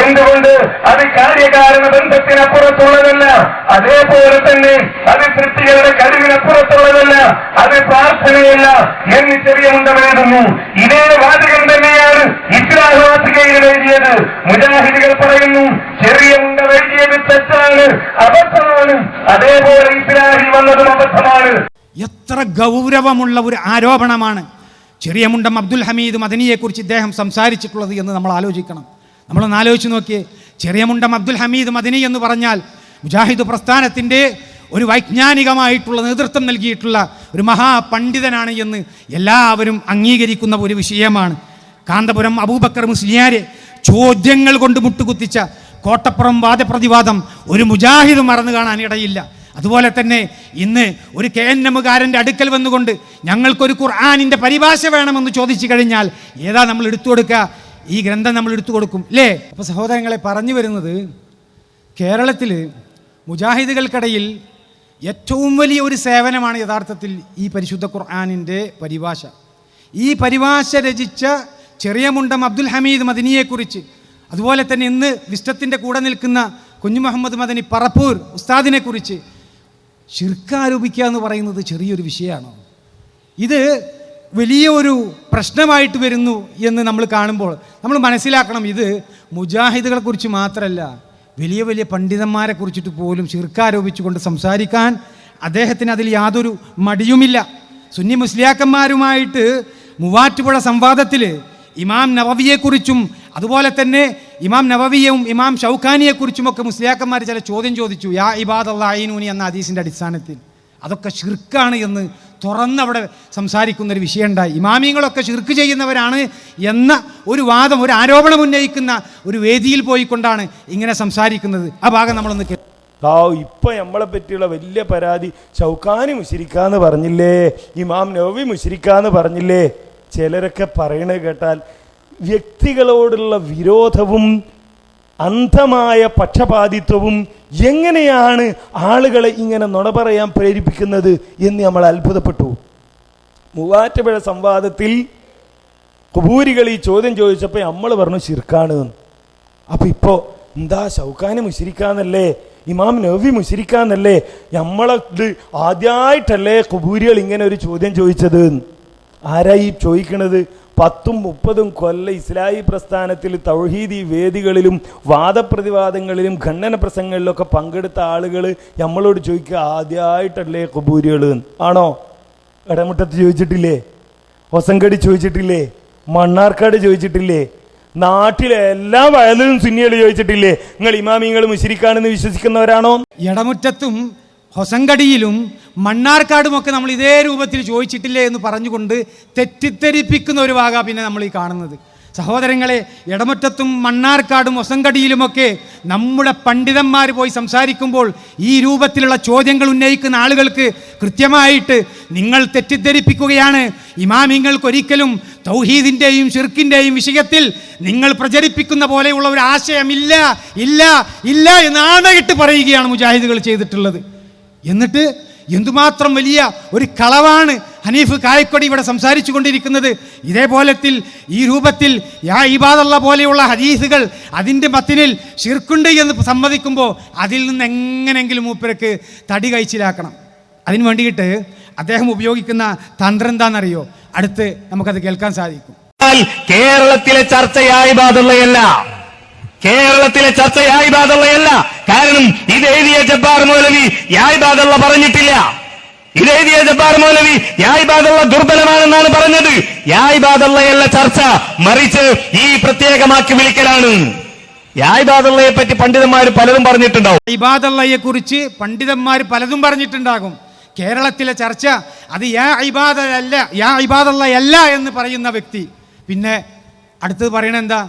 എന്തുകൊണ്ട്? അത് കാര്യകാരണ ബന്ധത്തിനപ്പുറത്തുള്ളതല്ല. അതേപോലെ തന്നെ അത് സൃഷ്ടികളുടെ കഴിവിനപ്പുറത്തുള്ളതല്ല. അത് പ്രാർത്ഥനയല്ല എന്ന് ചെറിയമുണ്ടെഴുതുന്നു. ഇതേ വാചകം തന്നെയാണ് ഇസ്ലാഹ് വാസികയിൽ എഴുതിയത്. മുജാഹിദുകൾ പറയുന്നു ചെറിയമുണ്ട എഴുതിയത് തെറ്റാണ്, അബദ്ധമാണ്. അതേപോലെ ഇസ്ലാഹിൽ വന്നതും അബദ്ധമാണ്. എത്ര ഗൗരവമുള്ള ഒരു ആരോപണമാണ് ചെറിയമുണ്ടം അബ്ദുൽ ഹമീദ് മദനിയെക്കുറിച്ച് ഇദ്ദേഹം സംസാരിച്ചിട്ടുള്ളത് എന്ന് നമ്മൾ ആലോചിക്കണം. നമ്മളൊന്ന് ആലോചിച്ച് നോക്കിയേ. ചെറിയമുണ്ടം അബ്ദുൽ ഹമീദ് മദനി എന്ന് പറഞ്ഞാൽ മുജാഹിദ് പ്രസ്ഥാനത്തിൻ്റെ ഒരു വൈജ്ഞാനികമായിട്ടുള്ള നേതൃത്വം നൽകിയിട്ടുള്ള ഒരു മഹാപണ്ഡിതനാണ് എന്ന് എല്ലാവരും അംഗീകരിക്കുന്ന ഒരു വിഷയമാണ്. കാന്തപുരം അബൂബക്കർ മുസ്ലിയാരെ ചോദ്യങ്ങൾ കൊണ്ട് മുട്ടുകുത്തിച്ച കോട്ടപ്പുറം വാദപ്രതിവാദം ഒരു മുജാഹിദ് മറന്നു കാണാൻ ഇടയില്ല. അതുപോലെ തന്നെ ഇന്ന് ഒരു KNMകാരൻ്റെ അടുക്കൽ വന്നുകൊണ്ട് ഞങ്ങൾക്കൊരു ഖുർആനിൻ്റെ പരിഭാഷ വേണമെന്ന് ചോദിച്ചു കഴിഞ്ഞാൽ ഏതാ നമ്മൾ എടുത്തു കൊടുക്കുക? ഈ ഗ്രന്ഥം നമ്മൾ എടുത്തു കൊടുക്കും, അല്ലേ? അപ്പോൾ സഹോദരങ്ങളെ, പറഞ്ഞു വരുന്നത് കേരളത്തിൽ മുജാഹിദുകൾക്കിടയിൽ ഏറ്റവും വലിയ ഒരു സേവനമാണ് യഥാർത്ഥത്തിൽ ഈ പരിശുദ്ധ ഖുർആനിൻ്റെ പരിഭാഷ. ഈ പരിഭാഷ രചിച്ച ചെറിയമുണ്ടം അബ്ദുൽ ഹമീദ് മദനിയെക്കുറിച്ച്, അതുപോലെ തന്നെ ഇന്ന് വിസ്റ്റത്തിൻ്റെ കൂടെ നിൽക്കുന്ന കുഞ്ഞു മുഹമ്മദ് മദനി പറപ്പൂർ ഉസ്താദിനെ കുറിച്ച് ശിർക്ക് ആരോപിക്കുക എന്ന് പറയുന്നത് ചെറിയൊരു വിഷയമാണോ? ഇത് വലിയ ഒരു പ്രശ്നമായിട്ട് വരുന്നു എന്ന് നമ്മൾ കാണുമ്പോൾ നമ്മൾ മനസ്സിലാക്കണം, ഇത് മുജാഹിദുകളെ കുറിച്ച് മാത്രമല്ല, വലിയ വലിയ പണ്ഡിതന്മാരെ കുറിച്ചിട്ട് പോലും ശിർക്ക് ആരോപിച്ചുകൊണ്ട് സംസാരിക്കാൻ അദ്ദേഹത്തിന് അതിൽ യാതൊരു മടിയുമില്ല. സുന്നി മുസ്ലിയാക്കന്മാരുമായിട്ട് മൂവാറ്റുപുഴ സംവാദത്തിൽ ഇമാം നവവിയെക്കുറിച്ചും അതുപോലെ തന്നെ ഇമാം നവവിയും ഇമാം ഷൗക്കാനിയെക്കുറിച്ചുമൊക്കെ മുസ്ലിയാക്കന്മാർ ചില ചോദ്യം ചോദിച്ചു, യാ ഇബാദല്ലാഹി അയ്നൂനി എന്ന ഹദീസിൻ്റെ അടിസ്ഥാനത്തിൽ. അതൊക്കെ ശിർക്കാണ് എന്ന് തുറന്നവിടെ സംസാരിക്കുന്നൊരു വിഷയമുണ്ടായി. ഇമാമിങ്ങളൊക്കെ ശിർക്ക് ചെയ്യുന്നവരാണ് എന്ന ഒരു വാദം, ഒരു ആരോപണം ഉന്നയിക്കുന്ന ഒരു വേദിയിൽ പോയിക്കൊണ്ടാണ് ഇങ്ങനെ സംസാരിക്കുന്നത്. ആ ഭാഗം നമ്മളൊന്ന് ഇപ്പൊ നമ്മളെ പറ്റിയുള്ള വലിയ പരാതി, ഷൗക്കാനി മുശ്രിക്കാന്ന് പറഞ്ഞില്ലേ, ഇമാം നവവി മുശ്രിക്കാന്ന് പറഞ്ഞില്ലേ. ചിലരൊക്കെ പറയണത് കേട്ടാൽ വ്യക്തികളോടുള്ള വിരോധവും അന്ധമായ പക്ഷപാതിത്വവും എങ്ങനെയാണ് ആളുകളെ ഇങ്ങനെ നുണ പറയാൻ പ്രേരിപ്പിക്കുന്നത് എന്ന് നമ്മൾ അത്ഭുതപ്പെട്ടു. മൂവാറ്റുപുഴ സംവാദത്തിൽ ഖുബൂരികൾ ഈ ചോദ്യം ചോദിച്ചപ്പോൾ നമ്മൾ പറഞ്ഞു ശിർക്കാണ്. അപ്പൊ ഇപ്പോ എന്താ ഷൗക്കാനി മുശ്രിക്കാന്നല്ലേ, ഇമാം നവവി മുശ്രിക്കാന്നല്ലേ? നമ്മളത് ആദ്യമായിട്ടല്ലേ ഖുബൂരികൾ ഇങ്ങനെ ഒരു ചോദ്യം ചോദിച്ചത്? ആരായി ചോദിക്കണത്? 10-30 കൊല്ലം ഇസ്ലാഹി പ്രസ്ഥാനത്തിൽ തൗഹീദി വേദികളിലും വാദപ്രതിവാദങ്ങളിലും ഖണ്ഡന പ്രസംഗങ്ങളിലൊക്കെ പങ്കെടുത്ത ആളുകൾ നമ്മളോട് ചോദിക്കുക ആദ്യമായിട്ടല്ലേ ഖുബൂരികൾ ആണോ? ഇടമുട്ടത്ത് ചോദിച്ചിട്ടില്ലേ? ഹൊസങ്കടി ചോദിച്ചിട്ടില്ലേ? മണ്ണാർക്കാട് ചോദിച്ചിട്ടില്ലേ? നാട്ടിലെ എല്ലാ വയലിലും സുന്നികൾ ചോദിച്ചിട്ടില്ലേ നിങ്ങൾ ഇമാമിങ്ങൾ മുശ്രിക്കാണെന്ന് വിശ്വസിക്കുന്നവരാണോ? ഇടമുറ്റത്തും ഹൊസങ്കടിയിലും മണ്ണാർക്കാടുമൊക്കെ നമ്മൾ ഇതേ രൂപത്തിൽ ചോദിച്ചിട്ടില്ലേ എന്ന് പറഞ്ഞുകൊണ്ട് തെറ്റിദ്ധരിപ്പിക്കുന്ന ഒരു ഭാഗ പിന്നെ നമ്മൾ ഈ കാണുന്നത്. സഹോദരങ്ങളെ, ഇടമുറ്റത്തും മണ്ണാർക്കാടും ഹൊസങ്കടിയിലുമൊക്കെ നമ്മുടെ പണ്ഡിതന്മാർ പോയി സംസാരിക്കുമ്പോൾ ഈ രൂപത്തിലുള്ള ചോദ്യങ്ങൾ ഉന്നയിക്കുന്ന ആളുകൾക്ക് കൃത്യമായിട്ട് നിങ്ങൾ തെറ്റിദ്ധരിപ്പിക്കുകയാണ്. ഇമാമിങ്ങൾക്കൊരിക്കലും തൗഹീദിൻ്റെയും ശിർക്കിൻ്റെയും വിഷയത്തിൽ നിങ്ങൾ പ്രചരിപ്പിക്കുന്ന പോലെയുള്ള ഒരു ആശയമില്ല ഇല്ല ഇല്ല എന്ന് ആണയിട്ട് പറയുകയാണ് മുജാഹിദുകൾ ചെയ്തിട്ടുള്ളത്. എന്നിട്ട് എന്തുമാത്രം വലിയ ഒരു കളവാണ് ഹനീഫ് കായക്കൊടി ഇവിടെ സംസാരിച്ചു കൊണ്ടിരിക്കുന്നത്. ഇതേപോലത്തിൽ ഈ രൂപത്തിൽ യാ ഇബാദല്ലാ പോലെയുള്ള ഹദീസുകൾ അതിൻ്റെ മത്തിനിൽ ശിർക്കുണ്ട് എന്ന് സമ്മതിക്കുമ്പോൾ അതിൽ നിന്ന് എങ്ങനെയെങ്കിലും മൂപ്പർക്ക് തടി കഴിച്ചിലാക്കണം. അതിന് വേണ്ടിയിട്ട് അദ്ദേഹം ഉപയോഗിക്കുന്ന തന്ത്രം എന്താണെന്നറിയോ? അടുത്ത് നമുക്കത് കേൾക്കാൻ സാധിക്കും. കേരളത്തിലെ ചർച്ച യാ ഇബാദല്ലയല്ല, കേരളത്തിലെ ചർച്ച യാ ഇബാദല്ലയല്ല. കാരണം ഇത് എഴുതിയ ജബ്ബാർ മൗലവി യാ ഇബാദല്ല പറഞ്ഞിട്ടില്ല. ഇത് എഴുതിയ ജബ്ബാർ മൗലവി യാ ഇബാദല്ല ദുർബലമാണെന്നാണ് പറഞ്ഞത്. യാ ഇബാദല്ലയല്ല ചർച്ച, മറിച്ച് ഈ പ്രത്യേകമാക്കി വിളിക്കലാണ്. യാ ഇബാദല്ലയെ പറ്റി പണ്ഡിതന്മാർ പലതും പറഞ്ഞിട്ടുണ്ടാവും. ഇബാദല്ലയെ കുറിച്ച് പണ്ഡിതന്മാർ പലതും പറഞ്ഞിട്ടുണ്ടാകും. കേരളത്തിലെ ചർച്ച അത് യാ ഇബാദല്ലയല്ല എന്ന് പറയുന്ന വ്യക്തി പിന്നെ അടുത്തത് പറയണ എന്താ?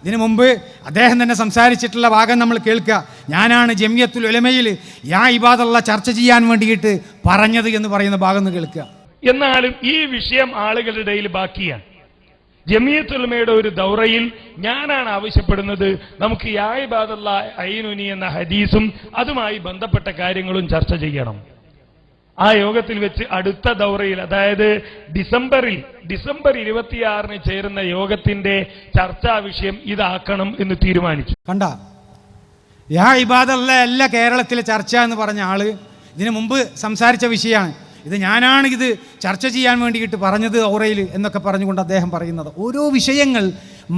ഇതിനു മുമ്പ് അദ്ദേഹം തന്നെ സംസാരിച്ചിട്ടുള്ള ഭാഗം നമ്മൾ കേൾക്കുക. ഞാനാണ് ജമിയത്തുൽ ഉലമയിൽ യാ ഇബാദല്ല ചർച്ച ചെയ്യാൻ വേണ്ടിയിട്ട് പറഞ്ഞത് എന്ന് പറയുന്ന ഭാഗം ഒന്ന് കേൾക്കുക. എന്നാലും ഈ വിഷയം ആളുകളുടെ ഇടയിൽ ബാക്കിയാണ്. ജമിയത്തുൽ ഉലമയുടെ ഒരു ദൗറയിൽ ഞാനാണ് ആവശ്യപ്പെടുന്നത് നമുക്ക് യാ ഇബാദല്ലാ അയ്നൂനി എന്ന ഹദീസും അതുമായി ബന്ധപ്പെട്ട കാര്യങ്ങളും ചർച്ച ചെയ്യണം. ആ യോഗത്തിൽ വെച്ച് അടുത്ത ദൗറയിൽ, അതായത് ഡിസംബർ 26 ചേരുന്ന യോഗത്തിന്റെ ചർച്ചാ വിഷയം ഇതാക്കണം എന്ന് തീരുമാനിച്ചു. കണ്ട, യാ ഇബാദല്ല അല്ല കേരളത്തിലെ ചർച്ച എന്ന് പറഞ്ഞ ആള് ഇതിനു മുമ്പ് സംസാരിച്ച വിഷയമാണ്. ഇത് ഞാനാണ് ഇത് ചർച്ച ചെയ്യാൻ വേണ്ടിയിട്ട് പറഞ്ഞത് ഔറയിൽ എന്നൊക്കെ പറഞ്ഞുകൊണ്ട് അദ്ദേഹം പറയുന്നത്. ഓരോ വിഷയങ്ങൾ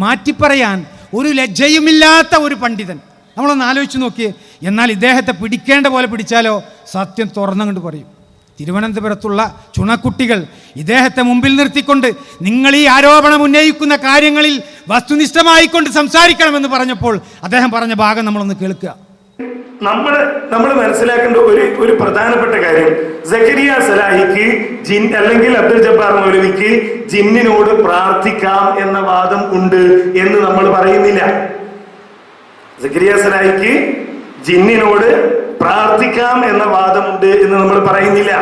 മാറ്റിപ്പറയാൻ ഒരു ലജ്ജയുമില്ലാത്ത ഒരു പണ്ഡിതൻ. നമ്മളൊന്ന് ആലോചിച്ച് നോക്കിയേ. എന്നാൽ ഇദ്ദേഹത്തെ പിടിക്കേണ്ട പോലെ പിടിച്ചാലോ സത്യം തുറന്നുകൊണ്ട് പറയും. തിരുവനന്തപുരത്തുള്ള ചുണക്കുട്ടികൾ ഇദ്ദേഹത്തെ മുമ്പിൽ നിർത്തിക്കൊണ്ട് നിങ്ങൾ ഈ ആരോപണം ഉന്നയിക്കുന്ന കാര്യങ്ങളിൽ വസ്തുനിഷ്ഠമായിക്കൊണ്ട് സംസാരിക്കണമെന്ന് പറഞ്ഞപ്പോൾ അദ്ദേഹം പറഞ്ഞ ഭാഗം നമ്മളൊന്ന് കേൾക്കുക. നമ്മൾ മനസ്സിലാക്കേണ്ട ഒരു പ്രധാനപ്പെട്ട കാര്യം, സക്കരിയ സലാഹിക്ക് അല്ലെങ്കിൽ അബ്ദുൽ ജബ്ബാർ മൗലവിക്ക് ജിന്നിനോട് പ്രാർത്ഥിക്കാം എന്ന വാദം ഉണ്ട് എന്ന് നമ്മൾ പറയുന്നില്ല. സക്കരിയ സലാഹിക്ക് ജിന്നിനോട് പ്രാർത്ഥിക്കാം എന്ന വാദമുണ്ട് എന്ന് നമ്മൾ പറയുന്നില്ല.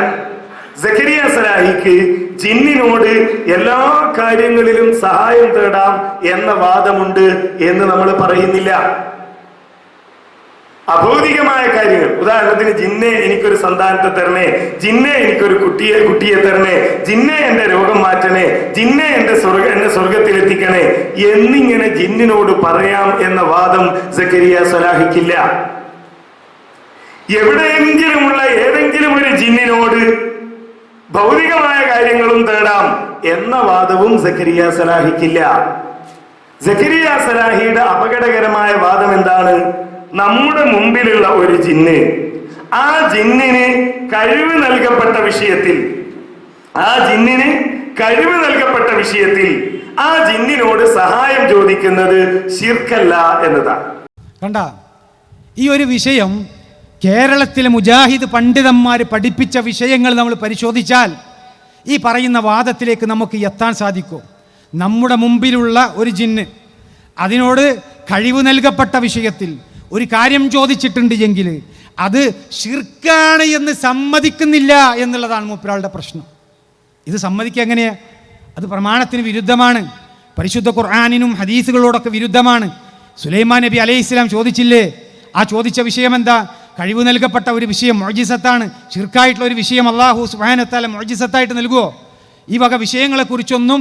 സക്കരിയ സലാഹിക്ക് ജിന്നിനോട് എല്ലാ കാര്യങ്ങളിലും സഹായം തേടാം എന്ന വാദമുണ്ട് എന്ന് നമ്മൾ പറയുന്നില്ല. അഭൗതികമായ കാര്യങ്ങൾ, ഉദാഹരണത്തിന് ജിന്നെ എനിക്കൊരു സന്താനത്തെ തരണേ, ജിന്നെ എനിക്കൊരു കുട്ടിയെ തരണേ, ജിന്നെ എന്റെ രോഗം മാറ്റണേ, ജിന്നെ എന്നെ സ്വർഗത്തിലെത്തിക്കണേ എന്നിങ്ങനെ ജിന്നിനോട് പറയാം എന്ന വാദം സക്കരിയ സലാഹിക്കില്ല. എവിടെയെങ്കിലുമുള്ള ഏതെങ്കിലും ഒരു ജിന്നിനോട് ഭൗതികമായ കാര്യങ്ങളും തേടാം എന്ന വാദവും സക്കരിയ സലാഹിക്കില്ല. സക്കരിയ സലാഹിയുടെ അപകടകരമായ വാദം എന്താണ്? നമ്മുടെ മുമ്പിലുള്ള ഒരു ജിന്ന്, ആ ജിന്നിന് കഴിവ് നൽകപ്പെട്ട വിഷയത്തിൽ ആ ജിന്നിനോട് സഹായം ചോദിക്കുന്നത് ശിർക്കല്ല എന്നതാണ്. കണ്ട, ഈ ഒരു വിഷയം കേരളത്തിലെ മുജാഹിദ് പണ്ഡിതന്മാർ പഠിപ്പിച്ച വിഷയങ്ങൾ നമ്മൾ പരിശോധിച്ചാൽ ഈ പറയുന്ന വാദത്തിലേക്ക് നമുക്ക് എത്താൻ സാധിക്കും. നമ്മുടെ മുമ്പിലുള്ള ഒരു ജിന്ന് അതിനോട് കഴിവ് നൽകപ്പെട്ട വിഷയത്തിൽ ഒരു കാര്യം ചോദിച്ചിട്ടുണ്ട് എങ്കിൽ അത് ശിർക്കാണ് എന്ന് സമ്മതിക്കുന്നില്ല എന്നുള്ളതാണ് മൂപ്പരാളുടെ പ്രശ്നം. ഇത് സമ്മതിക്കുക എങ്ങനെയാ? അത് പ്രമാണത്തിന് വിരുദ്ധമാണ്, പരിശുദ്ധ ഖുർആനിനും ഹദീസുകളോടൊക്കെ വിരുദ്ധമാണ്. സുലൈമാൻ നബി അലൈഹിസ്സലാം ചോദിച്ചില്ലേ? ആ ചോദിച്ച വിഷയം എന്താ? കഴിവ് നൽകപ്പെട്ട ഒരു വിഷയം മുഅ്ജിസത്താണ്. ശിർക്കായിട്ടുള്ള ഒരു വിഷയം അല്ലാഹു സുബ്ഹാനഹു വ തആല മുഅ്ജിസത്തായിട്ട് നൽകുമോ? ഈ വക വിഷയങ്ങളെക്കുറിച്ചൊന്നും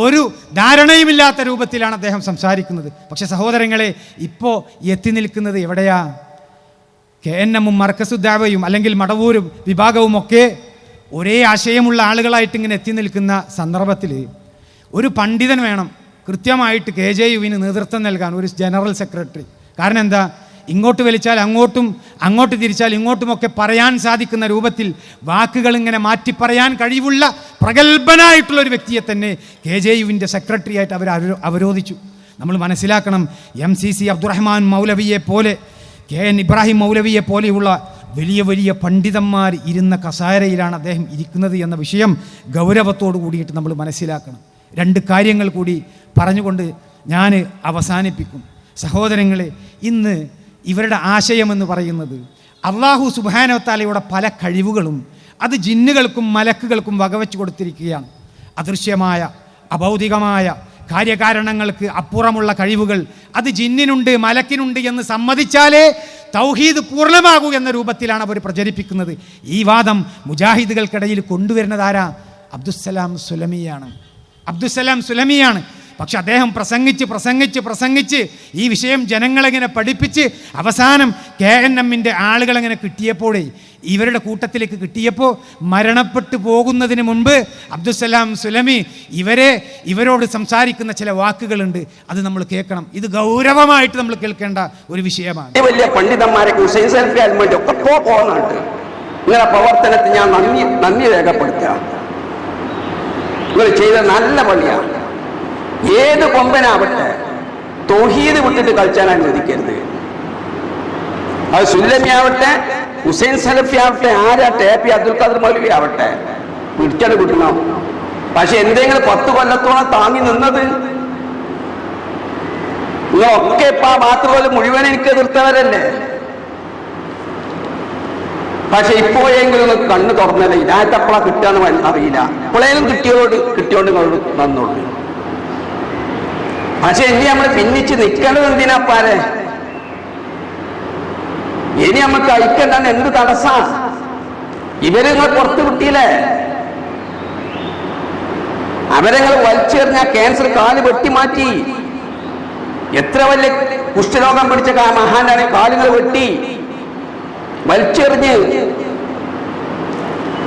ഒരു ധാരണയുമില്ലാത്ത രൂപത്തിലാണ് അദ്ദേഹം സംസാരിക്കുന്നത്. പക്ഷെ സഹോദരങ്ങളെ, ഇപ്പോൾ എത്തി നിൽക്കുന്നത് എവിടെയാ? KNM-ഉം മർക്കസുദ്ദാവയും അല്ലെങ്കിൽ മടവൂരും വിഭാഗവും ഒക്കെ ഒരേ ആശയമുള്ള ആളുകളായിട്ട് ഇങ്ങനെ എത്തി നിൽക്കുന്ന സന്ദർഭത്തിൽ ഒരു പണ്ഡിതൻ വേണം കൃത്യമായിട്ട് KJU-വിന് നേതൃത്വം നൽകാൻ, ഒരു ജനറൽ സെക്രട്ടറി. കാരണം എന്താ? ഇങ്ങോട്ട് വലിച്ചാൽ അങ്ങോട്ടും, അങ്ങോട്ട് തിരിച്ചാൽ ഇങ്ങോട്ടുമൊക്കെ പറയാൻ സാധിക്കുന്ന രൂപത്തിൽ വാക്കുകൾ ഇങ്ങനെ മാറ്റി പറയാൻ കഴിവുള്ള പ്രഗത്ഭനായിട്ടുള്ള ഒരു വ്യക്തിയെ തന്നെ KJU-വിൻ്റെ സെക്രട്ടറി ആയിട്ട് അവർ അവരോധിച്ചു. നമ്മൾ മനസ്സിലാക്കണം, MCC അബ്ദുറഹ്മാൻ മൗലവിയെ പോലെ, KN ഇബ്രാഹിം മൗലവിയെ പോലെയുള്ള വലിയ വലിയ പണ്ഡിതന്മാർ ഇരുന്ന കസാരയിലാണ് അദ്ദേഹം ഇരിക്കുന്നത് എന്ന വിഷയം ഗൗരവത്തോടു കൂടിയിട്ട് നമ്മൾ മനസ്സിലാക്കണം. രണ്ട് കാര്യങ്ങൾ കൂടി പറഞ്ഞുകൊണ്ട് ഞാൻ അവസാനിപ്പിക്കും. സഹോദരങ്ങളെ, ഇന്ന് ഇവരുടെ ആശയമെന്ന് പറയുന്നത് അല്ലാഹു സുബ്ഹാനഹു വ തആലയുടെ പല കഴിവുകളും അത് ജിന്നുകൾക്കും മലക്കുകൾക്കും വകവെച്ച് കൊടുത്തിരിക്കുകയാണ്. അദൃശ്യമായ അഭൗതികമായ കാര്യകാരണങ്ങൾക്ക് അപ്പുറമുള്ള കഴിവുകൾ അത് ജിന്നിനുണ്ട്, മലക്കിനുണ്ട് എന്ന് സമ്മതിച്ചാലേ തൗഹീദ് പൂർണ്ണമാകൂ എന്ന രൂപത്തിലാണ് അവർ പ്രചരിപ്പിക്കുന്നത്. ഈ വാദം മുജാഹിദുകൾക്കിടയിൽ കൊണ്ടുവരുന്നതാരാ? അബ്ദുസ്സലാം സുലമിയാണ്. പക്ഷെ അദ്ദേഹം പ്രസംഗിച്ച് ഈ വിഷയം ജനങ്ങളെങ്ങനെ പഠിപ്പിച്ച് അവസാനം KNM-ന്റെ ആളുകളെങ്ങനെ കിട്ടിയപ്പോഴേ, ഇവരുടെ കൂട്ടത്തിലേക്ക് കിട്ടിയപ്പോൾ മരണപ്പെട്ടു പോകുന്നതിന് മുൻപ് അബ്ദുസ്സലാം സുലമി ഇവരോട് സംസാരിക്കുന്ന ചില വാക്കുകളുണ്ട്, അത് നമ്മൾ കേൾക്കണം. ഇത് ഗൗരവമായിട്ട് നമ്മൾ കേൾക്കേണ്ട ഒരു വിഷയമാണ്. വലിയ പണ്ഡിതന്മാരെ ഒക്കെ പോകുന്നുണ്ട്. നിങ്ങളുടെ പ്രവർത്തനത്തിൽ ഞാൻ നന്ദി രേഖപ്പെടുത്തുക. നിങ്ങൾ ചെയ്ത നല്ല പണിയാണ്. ഏത് കൊമ്പനാവട്ടെ തൗഹീദ് വിട്ടിട്ട് കളിച്ചാൻ അനുവദിക്കരുത്. അത് സുല്ലമി ആവട്ടെ, ഹുസൈൻ സലഫി ആവട്ടെ, ആരാട്ടെ, AP അബ്ദുൽ ഖാദർ മൗലവി ആവട്ടെ, പിടിച്ചാൽ കിട്ടണം. പക്ഷെ എന്തെങ്കിലും 10 കൊല്ലത്തോളം താങ്ങി നിന്നത് നിങ്ങളൊക്കെ ഇപ്പൊ ആ മാത്രമല്ല മുഴുവൻ എനിക്ക് എതിർത്തവരല്ലേ. പക്ഷെ ഇപ്പോഴെങ്കിലും ഒന്ന് കണ്ണ് തുറന്നല്ലേ, ഇതായത്തപ്പോഴാ കിട്ടുകയെന്ന് അറിയില്ല. ഇപ്പോഴേലും കിട്ടിയോണ്ട് നന്നുള്ളൂ. പക്ഷെ ഇനി നമ്മൾ ഭിന്നിച്ച് നിൽക്കേണ്ടത് എന്തിനാപ്പാരെ? ഇനി നമുക്ക് ഐക്യണ്ടാൻ എന്ത് തടസ്സാ? ഇവര് നിങ്ങൾ പുറത്തു കിട്ടിയില്ലേ? അവരെങ്ങൾ വലിച്ചെറിഞ്ഞ ക്യാൻസർ കാല് വെട്ടിമാറ്റി. എത്ര വലിയ കുഷ്ഠരോഗം പിടിച്ച മഹാനാണ്, കാലുകൾ വെട്ടി വലിച്ചെറിഞ്ഞ്.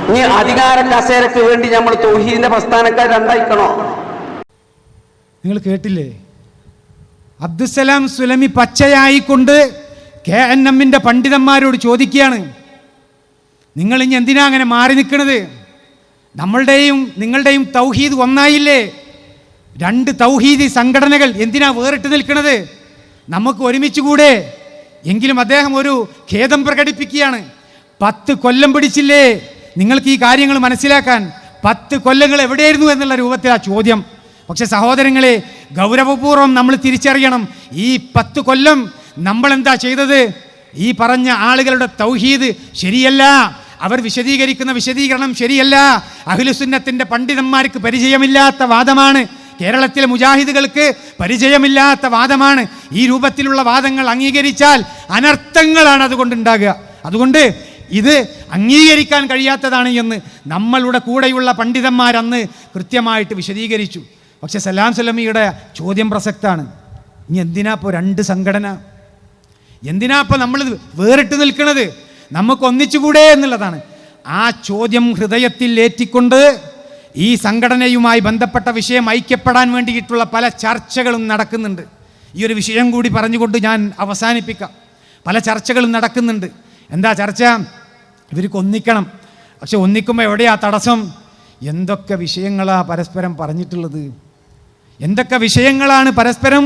ഇനി അധികാര കസേരക്ക് വേണ്ടി നമ്മൾ തൗഹീദിന്റെ പ്രസ്ഥാനക്കാർ രണ്ടായിക്കണോ? നിങ്ങൾ കേട്ടില്ലേ? അബ്ദുസ്സലാം സുലമി പച്ചയായിക്കൊണ്ട് KNM-ന്റെ പണ്ഡിതന്മാരോട് ചോദിക്കുകയാണ്, നിങ്ങൾ ഇനി എന്തിനാ അങ്ങനെ മാറി നിൽക്കുന്നത്? നമ്മളുടെയും നിങ്ങളുടെയും തൗഹീദ് ഒന്നായില്ലേ? രണ്ട് തൗഹീദി സംഘടനകൾ എന്തിനാ വേറിട്ട് നിൽക്കുന്നത്? നമുക്ക് ഒരുമിച്ച് കൂടെ? എങ്കിലും അദ്ദേഹം ഒരു ഖേദം പ്രകടിപ്പിക്കുകയാണ്. 10 കൊല്ലം പിടിച്ചില്ലേ നിങ്ങൾക്ക് ഈ കാര്യങ്ങൾ മനസ്സിലാക്കാൻ? 10 കൊല്ലങ്ങൾ എവിടെയായിരുന്നു എന്നുള്ള രൂപത്തിലാ ചോദ്യം. പക്ഷെ സഹോദരങ്ങളെ, ഗൗരവപൂർവ്വം നമ്മൾ തിരിച്ചറിയണം, ഈ 10 കൊല്ലം നമ്മൾ എന്താ ചെയ്തത്? ഈ പറഞ്ഞ ആളുകളുടെ തൗഹീദ് ശരിയല്ല, അവർ വിശദീകരിക്കുന്ന വിശദീകരണം ശരിയല്ല, അഹ്ലുസുന്നത്തിന്റെ പണ്ഡിതന്മാർക്ക് പരിചയമില്ലാത്ത വാദമാണ്, കേരളത്തിലെ മുജാഹിദുകൾക്ക് പരിചയമില്ലാത്ത വാദമാണ്. ഈ രൂപത്തിലുള്ള വാദങ്ങൾ അംഗീകരിച്ചാൽ അനർത്ഥങ്ങളാണ് അതുകൊണ്ടുണ്ടാകുക. അതുകൊണ്ട് ഇത് അംഗീകരിക്കാൻ കഴിയാത്തതാണ് എന്ന് നമ്മളുടെ കൂടെയുള്ള പണ്ഡിതന്മാരന്ന് കൃത്യമായിട്ട് വിശദീകരിച്ചു. പക്ഷെ സലാം സുലമിയുടെ ചോദ്യം പ്രസക്താണ്. ഇനി എന്തിനാ ഇപ്പോൾ 2 സംഘടന? എന്തിനാ ഇപ്പോൾ നമ്മൾ വേറിട്ട് നിൽക്കുന്നത്? നമുക്ക് ഒന്നിച്ചുകൂടെ എന്നുള്ളതാണ്. ആ ചോദ്യം ഹൃദയത്തിൽ ഏറ്റിക്കൊണ്ട് ഈ സംഘടനയുമായി ബന്ധപ്പെട്ട വിഷയം ഐക്യപ്പെടാൻ വേണ്ടിയിട്ടുള്ള പല ചർച്ചകളും നടക്കുന്നുണ്ട്. ഈ ഒരു വിഷയം കൂടി പറഞ്ഞുകൊണ്ട് ഞാൻ അവസാനിപ്പിക്കാം. പല ചർച്ചകളും നടക്കുന്നുണ്ട്. എന്താ ചർച്ച? ഇവർക്ക് ഒന്നിക്കണം. പക്ഷെ ഒന്നിക്കുമ്പോൾ എവിടെയാ തടസ്സം? എന്തൊക്കെ വിഷയങ്ങളാണ് പരസ്പരം പറഞ്ഞിട്ടുള്ളത്? എന്തൊക്കെ വിഷയങ്ങളാണ് പരസ്പരം